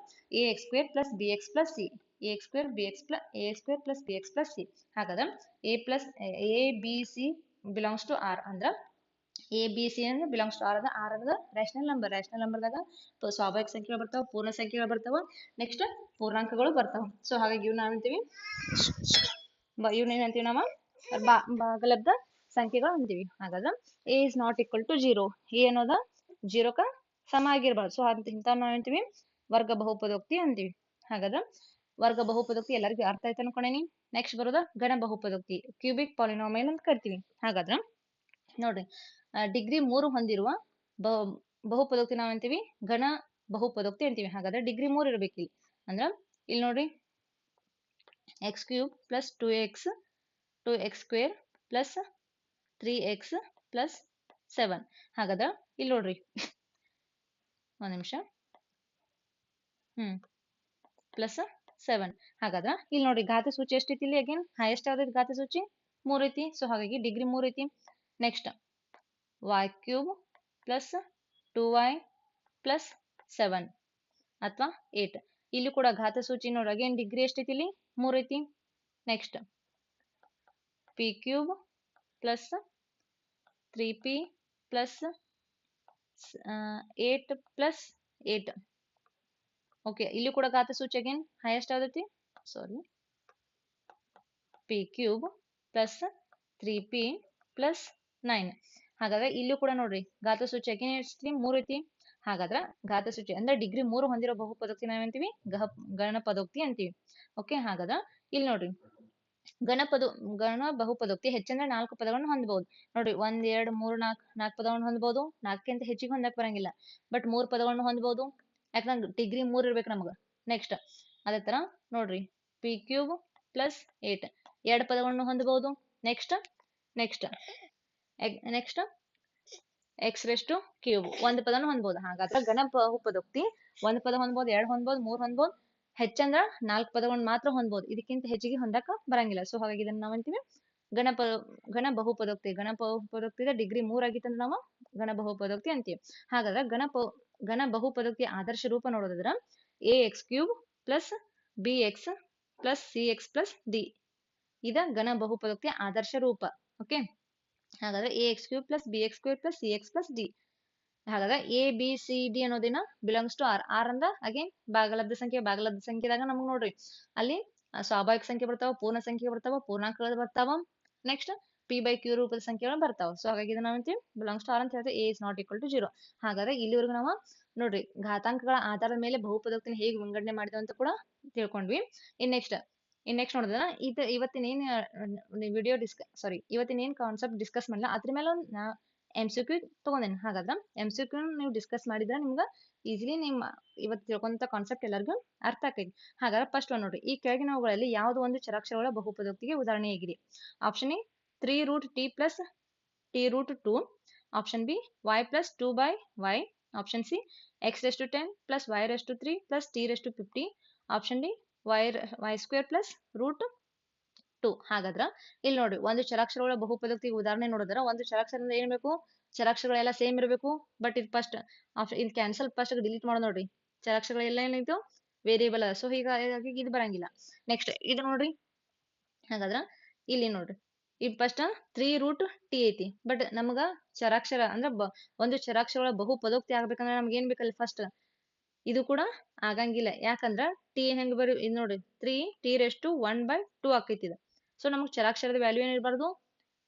ax square plus bx plus c, ax square plus bx plus c. ಹಾಗಾದ್ರೆ a b c belongs to r ಅಂದ್ರ ಎ ಬಿ ಸಿ ಅಂದ್ರೆ ಬಿಲಾಂಗ್ಸ್ ಟು ಆರ್ ಅದ. ಆರ್ ಅನ್ನೋದು ರ್ಯಾಷನಲ್ ನಂಬರ್ದಾಗ ಸ್ವಾಭಾವಿಕ ಸಂಖ್ಯೆಗಳು ಬರ್ತಾವ, ಪೂರ್ಣ ಸಂಖ್ಯೆಗಳು ಬರ್ತಾವ, ನೆಕ್ಸ್ಟ್ ಪೂರ್ಣಾಂಕಗಳು ಬರ್ತಾವ. ಸೊ ಹಾಗಾಗಿ ಇವ್ ನಾವಂತೀವಿ ಏನಂತೀವಿ ನಾವು ಭಾಗಲಬ್ಧ ಸಂಖ್ಯೆಗಳು ಅಂತೀವಿ. ಹಾಗಾದ್ರೆ A is not equal to 0, A ಅನ್ನೋದ 0ಕ ಸಮ ಆಗಿರ್ಬಾರ್ದು. ಸೊ ಇಂಥ ನಾವೇಂತೀವಿ ವರ್ಗ ಬಹುಪದೋಕ್ತಿ ಅಂತೀವಿ. ಹಾಗಾದ್ರೆ ವರ್ಗ ಬಹುಪದೋಕ್ತಿ ಎಲ್ಲರಿಗೂ ಅರ್ಥ ಆಯ್ತು ಅನ್ಕೊಂಡೇನಿ. ನೆಕ್ಸ್ಟ್ ಬರೋದ ಘನ ಬಹುಪದೋಕ್ತಿ, ಕ್ಯೂಬಿಕ್ ಪಾಲಿನಾಮಿಯಲ್ ಅಂತ ಕರಿತೀವಿ. ಹಾಗಾದ್ರೆ ನೋಡ್ರಿ ಡಿಗ್ರಿ 3 ಹೊಂದಿರುವ ಬಹುಪದೋಕ್ತಿ ನಾವಂತೀವಿ ಘನ ಬಹುಪದೋಕ್ತಿ ಅಂತೀವಿ. ಹಾಗಾದ್ರೆ ಡಿಗ್ರಿ 3 ಇರ್ಬೇಕಿಲ್ಲಿ. ಅಂದ್ರ ಇಲ್ಲಿ ನೋಡ್ರಿ X cube plus 2x square plus 3x plus 7. ಹಾಗಾದ್ರೆ ಇಲ್ಲಿ ನೋಡ್ರಿ ಒಂದ್ ನಿಮಿಷ, ಪ್ಲಸ್ 7. ಹಾಗಾದ್ರ ಇಲ್ಲಿ ನೋಡ್ರಿ ಘಾತ ಸೂಚಿ ಎಷ್ಟೈತಿ ಇಲ್ಲಿ, ಅಗೇನ್ ಹೈಯೆಸ್ಟ್ ಯಾವ್ದೈತಿ ಘಾತ ಸೂಚಿ 3 ಐತಿ. ಸೊ ಹಾಗಾಗಿ ಡಿಗ್ರಿ 3 ಐತಿ. Next y cube plus 2y plus 7 ಅಥವಾ 8. ಇಲ್ಲಿ ಕೂಡ ಘಾತ ಸೂಚಿ ನೋಡ್ರಿ ಅಗೇನ್ ಡಿಗ್ರಿ ಎಷ್ಟೈತಿ ಇಲ್ಲಿ 3 ಐತಿ. Next p cube plus 3p plus 8 plus 8. Okay, ಇಲ್ಲಿ ಕೂಡ ಘಾತ ಸೂಚಿ ಅಗೇನ್ ಹೈಯೆಸ್ಟ್ ಯಾವ್ದೈತಿ, ಸಾರಿ p cube plus 3p plus 9. ಹಾಗಾದ್ರೆ ಇಲ್ಲೂ ಕೂಡ ನೋಡ್ರಿ ಘಾತ ಸೂಚಿ ಅಗೇನ್ ಎಷ್ಟಿ 3 ಐತಿ. ಹಾಗಾದ್ರ ಘಾತ ಸೂಚಿ ಅಂದ್ರೆ ಡಿಗ್ರಿ 3 ಹೊಂದಿರೋ ಬಹುಪದೋಕ್ತಿ ನಾವೇಂತೀವಿ ಗಣ ಪದೋಕ್ತಿ ಅಂತೀವಿ. ಓಕೆ, ಹಾಗಾದ್ರ ಇಲ್ಲಿ ನೋಡ್ರಿ ಗಣ ಬಹುಪದೋಕ್ತಿ ಹೆಚ್ಚಂದ್ರೆ 4 ಪದಗಳನ್ನ ಹೊಂದಬಹುದು ನೋಡ್ರಿ. 1 2 3 4 ಪದಗಳನ್ನ ಹೊಂದಬಹುದು. 4ಕ್ಕಿಂತ ಹೆಚ್ಚಿಗೆ ಹೊಂದಕ್ ಬರಂಗಿಲ್ಲ, ಬಟ್ 3 ಪದಗಳನ್ನ ಹೊಂದಬಹುದು. ಯಾಕಂದ್ರೆ ಡಿಗ್ರಿ 3 ಇರ್ಬೇಕು ನಮಗ. ನೆಕ್ಸ್ಟ್ ಅದೇ ತರ ನೋಡ್ರಿ ಪಿ ಕ್ಯೂಬ್ ಪ್ಲಸ್ 8 2 ಪದಗಳನ್ನ ಹೊಂದಬಹುದು. Next x raised to cube 1 ಪದನ ಹೊಂದಬಹುದು. ಹಾಗಾದ್ರೆ ಘನ ಬಹುಪದೋಕ್ತಿ 1 ಪದ ಹೊಂದಬಹುದು, 2 ಹೊಂದಬಹುದು, 3 ಹೊಂದಬಹುದು. ಹೆಚ್ಚಂದ್ರ 4 ಪದಗಳನ್ನ ಮಾತ್ರ ಹೊಂದಬಹುದು, ಇದಕ್ಕಿಂತ ಹೆಚ್ಚಿಗೆ ಹೊಂದಕ ಬರಂಗಿಲ್ಲ. ಸೊ ಹಾಗಾಗಿ ಇದನ್ನ ನಾವಂತೀವಿ ಘನ ಬಹುಪದೋಕ್ತಿ. ಘನ ಬಹುಪದೋಕ್ತಿದ ಡಿಗ್ರಿ 3 ಆಗಿತ್ತಂದ್ರೆ ನಾವು ಘನ ಬಹುಪದೋಕ್ತಿ ಅಂತೀವಿ. ಹಾಗಾದ್ರೆ ಘನ ಬಹುಪದೋಕ್ತಿ ಆದರ್ಶ ರೂಪ ನೋಡೋದಾದ್ರ a x cube plus b x plus c x plus d ಇದ ಘನ ಬಹುಪದೋಕ್ತಿ ಆದರ್ಶ ರೂಪ. ಓಕೆ, ಹಾಗಾದ್ರೆ a x cube plus b x square plus c x plus d. ಹಾಗಾದ್ರೆ ಎ ಬಿ ಸಿ ಡಿ ಅನ್ನೋದಿನ ಬಿಲಾಂಗ್ಸ್ ಟು ಆರ್. ಆರ್ ಅಂದ again ಭಾಗಲಬ್ಧ ಸಂಖ್ಯೆದಾಗ ನಮಗ್ ನೋಡ್ರಿ ಅಲ್ಲಿ ಸ್ವಾಭಾವಿಕ ಸಂಖ್ಯೆ ಬರ್ತಾವ, ಪೂರ್ಣ ಸಂಖ್ಯೆ ಬರ್ತಾವ, ಪೂರ್ಣಾಂಕಗಳು ಬರ್ತಾವ, ನೆಕ್ಸ್ಟ್ ಪಿ ಬೈ ಕ್ಯೂ ರೂಪದ ಸಂಖ್ಯೆಗಳು ಬರ್ತಾವ. ಸೊ ಹಾಗಾಗಿ ಇದನ್ನ ನಾವಂತೀವಿ ಬಿಲಾಂಗ್ಸ್ ಟು ಆರ್ ಅಂತ ಹೇಳ್ತೀವಿ. A is not equal to 0. ಹಾಗಾದ್ರೆ ಇಲ್ಲಿವರೆಗೂ ನಾವು ನೋಡ್ರಿ ಘಾತಾಂಕಗಳ ಆಧಾರದ ಮೇಲೆ ಬಹುಪದೋಕ್ತಿನ ಹೇಗೆ ವಿಂಗಡಣೆ ಮಾಡಿದ್ವಿ ಅಂತ ಕೂಡ ತಿಳ್ಕೊಂಡ್ವಿ. ಇನ್ ನೆಕ್ಸ್ಟ್ ನೋಡಿದ್ರ ಇವತ್ತಿನ ಏನ್ ಕಾನ್ಸೆಪ್ಟ್ ಡಿಸ್ಕಸ್ ಮಾಡಿಲ್ಲ ಅದ್ರ ಮೇಲೆ MCQ ತಗೊಂಡೇನೆ. ಹಾಗಾದ್ರೆ MCQ ನೀವು ಡಿಸ್ಕಸ್ ಮಾಡಿದ್ರೆ ನಿಮ್ಗೆ ಈಸಿಲಿ ನಿಮ್ಮ ಇವತ್ತು ತಿಳ್ಕೊಂತ ಕಾನ್ಸೆಪ್ಟ್ ಎಲ್ಲರಿಗೂ ಅರ್ಥ ಆಗ್ತೈತಿ. ಹಾಗಾದ್ರೆ ಫಸ್ಟ್ ಒಂದು ನೋಡ್ರಿ, ಈ ಕೆಳಗಿನವುಗಳಲ್ಲಿ ಯಾವ್ದು ಒಂದು ಚರಾಕ್ಷರಗಳ ಬಹುಪದೋಕ್ತಿಗೆ ಉದಾಹರಣೆ ಹೇಗಿದೆ. Option A 3 root T plus T root 2. Option B y plus 2 by y. Option C x raised to 10 plus y raised to 3 plus t raised to 50. Option D y square plus root 2. ಹಾಗಾದ್ರ ಇಲ್ಲಿ ನೋಡಿ ಒಂದು ಚರಾಕ್ಷರಗಳ ಬಹುಪದೋಕ್ತಿಗೆ ಉದಾಹರಣೆ ನೋಡಿದ್ರ ಒಂದು ಚರಾಕ್ಷರದಿಂದ ಏನ್ ಬೇಕು, ಚರಾಕ್ಷರಗಳೆಲ್ಲ ಸೇಮ್ ಇರಬೇಕು. ಬಟ್ ಇದು ಫಸ್ಟ್ ಆಪ್ಷನ್ ಇಲ್ಲಿ ಕ್ಯಾನ್ಸಲ್ ಫಸ್ಟ್ ಡಿಲೀಟ್ ಮಾಡೋ ನೋಡ್ರಿ, ಚರಾಕ್ಷರಗಳೆಲ್ಲ ಏನಿತ್ತು ವೇರಿಯೇಬಲ್ ಅದ. ಸೊ ಹೀಗಾಗಿ ಇದು ಬರಂಗಿಲ್ಲ. ನೆಕ್ಸ್ಟ್ ಇದು ನೋಡ್ರಿ, ಹಾಗಾದ್ರ ಇಲ್ಲಿ ನೋಡ್ರಿ ಇದು ಫಸ್ಟ್ 3 ರೂಟ್ ಟಿ ಐತಿ. ಬಟ್ ನಮಗ ಚರಾಕ್ಷರ ಅಂದ್ರೆ ಒಂದು ಚರಾಕ್ಷರಗಳ ಬಹುಪದೋಕ್ತಿ ಆಗ್ಬೇಕಂದ್ರೆ ನಮ್ಗೆ ಏನ್ ಬೇಕಲ್ಲಿ ಫಸ್ಟ್ ಇದು ಕೂಡ ಆಗಂಗಿಲ್ಲ. ಯಾಕಂದ್ರ ಟಿ ಹೆಂಗ್ ಇದು ನೋಡ್ರಿ 3t⁻1/2 ಆಕೈತಿ ಇದು. ಸೊ ನಮಗ್ ಚರಾಕ್ಷರದ ವ್ಯಾಲ್ಯೂ ಏನಿರಬಾರ್ದು,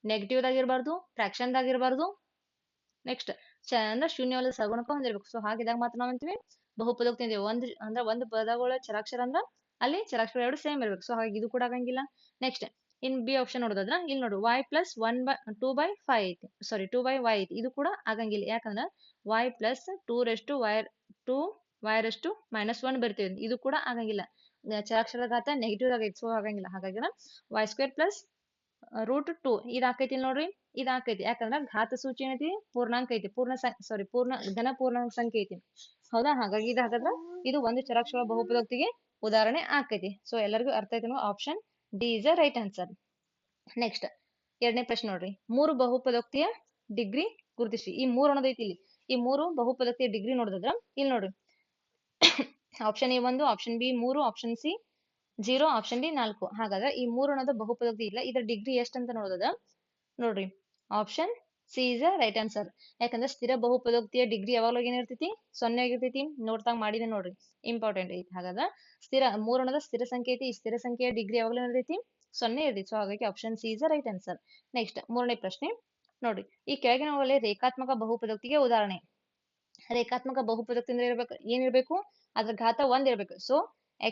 ನೆಗೆಟಿವ್ ದಾಗಿರ್ಬಾರ್ದು, ಫ್ರಾಕ್ಷನ್ ದಾಗಿರ್ಬಾರ್ದು. ನೆಕ್ಸ್ಟ್ ಅಂದ್ರ ಶೂನ್ಯವಲ್ಲದ ಸಹಗುಣಕ ಹೊಂದಿರ್ಬೇಕು. ಸೊ ಹಾಗಿದಾಗ ಮಾತ್ರ ನಾವ್ ಅಂತೀವಿ ಬಹುಪದೋಕ್ತಿ ಅಂತೀವಿ. ಒಂದು ಪದಗಳ ಚರಾಕ್ಷರ ಅಂದ್ರ ಅಲ್ಲಿ ಚರಾಕ್ಷರ ಎರಡು ಸೇಮ್ ಇರ್ಬೇಕು. ಸೊ ಹಾಗಾಗಿ ಇದು ಕೂಡ ಆಗಂಗಿಲ್ಲ. ನೆಕ್ಸ್ಟ್ ಇನ್ ಬಿ ಆಪ್ಷನ್ ನೋಡೋದಾದ್ರ ಇಲ್ಲಿ ನೋಡು y+2/5 ಐತಿ, ಸಾರಿ 2/y ಐತಿ. ಇದು ಕೂಡ ಆಗಂಗಿಲ್ಲ. ಯಾಕಂದ್ರ y+2y−1 ಬರ್ತೀವಿ, ಇದು ಕೂಡ ಆಗಂಗಿಲ್ಲ. ಚರಾಕ್ಷರದ ಘಾತ ನೆಗೆಟಿವ್ ಆಗೈತಿ, ಸೊ ಆಗಂಗಿಲ್ಲ. ಹಾಗಾಗಿ y²+√2 ಇದು ಆಕೈತಿ ನೋಡ್ರಿ, ಇದು ಆಕೈತಿ. ಯಾಕಂದ್ರ ಘಾತ ಸೂಚಿ ಏನೈತಿ, ಪೂರ್ಣಾಂಕ ಐತಿ, ಘನ ಪೂರ್ಣಾಂಕ ಸಂಖ್ಯೆ ಐತಿ. ಹೌದಾ? ಹಾಗಾಗಿ ಇದು ಹಾಗಾದ್ರ ಇದು ಒಂದು ಚರಾಕ್ಷರ ಬಹುಪದೋಕ್ತಿಗೆ ಉದಾಹರಣೆ ಆಕೈತಿ. ಸೊ ಎಲ್ಲರಿಗೂ ಅರ್ಥ ಐತಿ. Option D is the right answer. Next ಎರಡನೇ ಪ್ರಶ್ನೆ ನೋಡ್ರಿ, 3 ಬಹುಪದೋಕ್ತಿಯ ಡಿಗ್ರಿ ಗುರುತಿಸಿ. ಈ 3 ಅನ್ನೋದೈತಿ ಇಲ್ಲಿ. ಈ 3 ಬಹುಪದೋಕ್ತಿಯ ಡಿಗ್ರಿ ನೋಡಿದ್ರ ಇಲ್ಲಿ ನೋಡ್ರಿ, option A 1, option B 3, option C 0, option D 4. ಹಾಗಾದ್ರೆ ಈ 3 ಅನ್ನೋದು ಬಹುಪದೋಕ್ತಿ ಇಲ್ಲ, ಇದರ ಡಿಗ್ರಿ ಎಷ್ಟು ಅಂತ ನೋಡೋದ ನೋಡ್ರಿ, option C is the right answer. ಯಾಕಂದ್ರೆ ಸ್ಥಿರ ಬಹುಪದೋಕ್ತಿಯ ಡಿಗ್ರಿ ಯಾವಾಗಲೂ ಏನಿರ್ತೈತಿ, 0 ಆಗಿರ್ತೈತಿ. ನೋಡ್ತಾಗ ಮಾಡಿದೆ ನೋಡ್ರಿ, ಇಂಪಾರ್ಟೆಂಟ್ ಐತಿ. ಹಾಗಾದ್ರೆ 3 ಅನ್ನೋದು ಸ್ಥಿರ ಸಂಖ್ಯೆ ಐತಿ. ಈ ಸ್ಥಿರ ಸಂಖ್ಯೆಯ ಡಿಗ್ರಿ ಯಾವಾಗಲೂ ಏನಿರ್ತೈತಿ, 0 ಇರ್ತೈತಿ. ಸೊ ಹಾಗಾಗಿ option C is the right answer. Next ಮೂರನೇ ಪ್ರಶ್ನೆ ನೋಡ್ರಿ, ಈ ಕೆಳಗಿನವುಗಳಲ್ಲಿ ರೇಖಾತ್ಮಕ ಬಹುಪದೋಕ್ತಿಗೆ ಉದಾಹರಣೆ. ರೇಖಾತ್ಮಕ ಬಹುಪದೋಕ್ತಿ ಅಂದ್ರೆ ಏನಿರ್ಬೇಕು, ಅದ್ರ ಘಾತ 1 ಇರ್ಬೇಕು. ಸೊ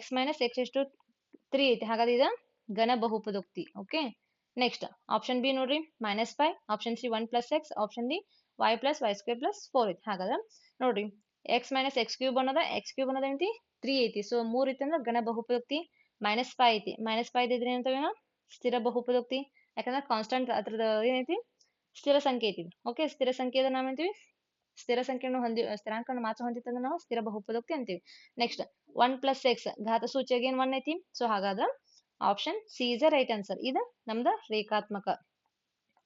x−x⁻3 ಐತಿ. ಹಾಗಾದ್ರೆ ಇದು ಘನ ಬಹುಪದೋಕ್ತಿ. ಓಕೆ. ನೆಕ್ಸ್ಟ್ ಆಪ್ಷನ್ ಬಿ ನೋಡ್ರಿ -5, option C 1+x, option D y+y²+4 ಐತಿ. ಹಾಗಾದ್ರೆ ನೋಡ್ರಿ x−x³ ಅನ್ನೋದ x³ ಅನ್ನೋದ ಏನೈತಿ 3 ಐತಿ. ಸೊ 3 ಐತಿ ಅಂದ್ರೆ ಘನ ಬಹುಪದೋಕ್ತಿ. -5 ಐತಿ, -5 ಇದ್ರೆ ಏನಂತವೇನ ಸ್ಥಿರ ಬಹುಪದೋಕ್ತಿ. ಯಾಕಂದ್ರೆ ಕಾನ್ಸ್ಟೆಂಟ್ ಅದ್ರದ ಏನೈತಿ ಸ್ಥಿರ ಸಂಖ್ಯೆ ಐತಿ. ಓಕೆ, ಸ್ಥಿರ ಸಂಖ್ಯೆ ನಾವೇಂತೀವಿ, ಸ್ಥಿರ ಸಂಖ್ಯೆಯನ್ನು ಸ್ಥಿರಾಂಕವನ್ನು ಮಾತ್ರ ಹೊಂದಿತ್ತಂದ್ರೆ ನಾವು ಸ್ಥಿರ ಬಹುಪದೋಕ್ತಿ ಅಂತೀವಿ. ನೆಕ್ಸ್ಟ್ 1+x ಘಾತ ಸೂಚ್ಯಗೆ 1 ಐತಿ. ಸೊ ಹಾಗಾದ್ರೆ option C is the right answer. ಇದು ನಮ್ದ ರೇಖಾತ್ಮಕ.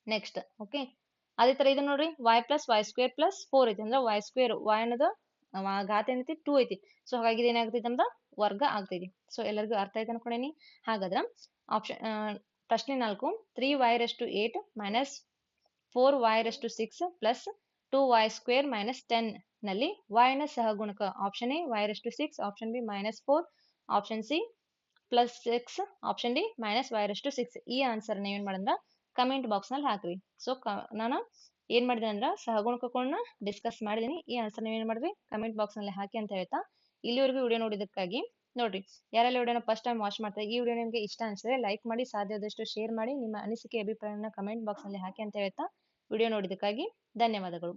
ನೆಕ್ಸ್ಟ್ ಓಕೆ, ಅದೇ ತರ ಇದು ನೋಡ್ರಿ y+y²+4 ಐತಿ. ಅಂದ್ರೆ y ಅನ್ನೋದು ಘಾತ ಏನೈತಿ 2 ಐತಿ. ಸೊ ಹಾಗಾಗಿ ಏನಾಗ್ತೈತಿ ನಮ್ದ ವರ್ಗ ಆಗ್ತೈತಿ. ಸೊ ಎಲ್ಲರಿಗೂ ಅರ್ಥ ಐತೆ ಅನ್ಕೊಂಡೇನಿ. ಹಾಗಾದ್ರ ಆಪ್ಷನ್ ಪ್ರಶ್ನೆ 4, 3y⁸ -4y⁶ 2y² - 10 ನಲ್ಲಿ y ನ ಸಹಗುಣಕ. Option A y⁶, option B -4, option C +6, option D -y⁶. ಈ ಆನ್ಸರ್ ಏನ್ ಮಾಡಂದ್ರ ಕಮೆಂಟ್ ಬಾಕ್ಸ್ ನಲ್ಲಿ ಹಾಕ್ರಿ. ಸೊ ನಾನು ಏನ್ ಮಾಡಿದೆ ಅಂದ್ರ ಸಹಗುಣಕಗಳನ್ನ ಡಿಸ್ಕಸ್ ಮಾಡಿದೀನಿ. ಈ ಆನ್ಸರ್ ಏನ್ ಮಾಡ್ರಿ ಕಮೆಂಟ್ ಬಾಕ್ಸ್ ನಲ್ಲಿ ಹಾಕಿ ಅಂತ ಹೇಳ್ತಾ, ಇಲ್ಲಿವರೆಗೂ ವಿಡಿಯೋ ನೋಡಿದಕ್ಕಾಗಿ ನೋಡ್ರಿ, ಯಾರೆಲ್ಲ ವಿಡಿಯೋನ ಫಸ್ಟ್ ಟೈಮ್ ವಾಚ್ ಮಾಡ್ತಾರೆ, ಈ ವಿಡಿಯೋ ನಿಮಗೆ ಇಷ್ಟ ಅನ್ಸಿದ್ರೆ ಲೈಕ್ ಮಾಡಿ, ಸಾಧ್ಯವಾದಷ್ಟು ಶೇರ್ ಮಾಡಿ, ನಿಮ್ಮ ಅನಿಸಿಕೆ ಅಭಿಪ್ರಾಯನ ಕಮೆಂಟ್ ಬಾಕ್ಸ್ ನಲ್ಲಿ ಹಾಕಿ ಅಂತ ಹೇಳ್ತಾ, ವಿಡಿಯೋ ನೋಡಿದಕ್ಕಾಗಿ ಧನ್ಯವಾದಗಳು.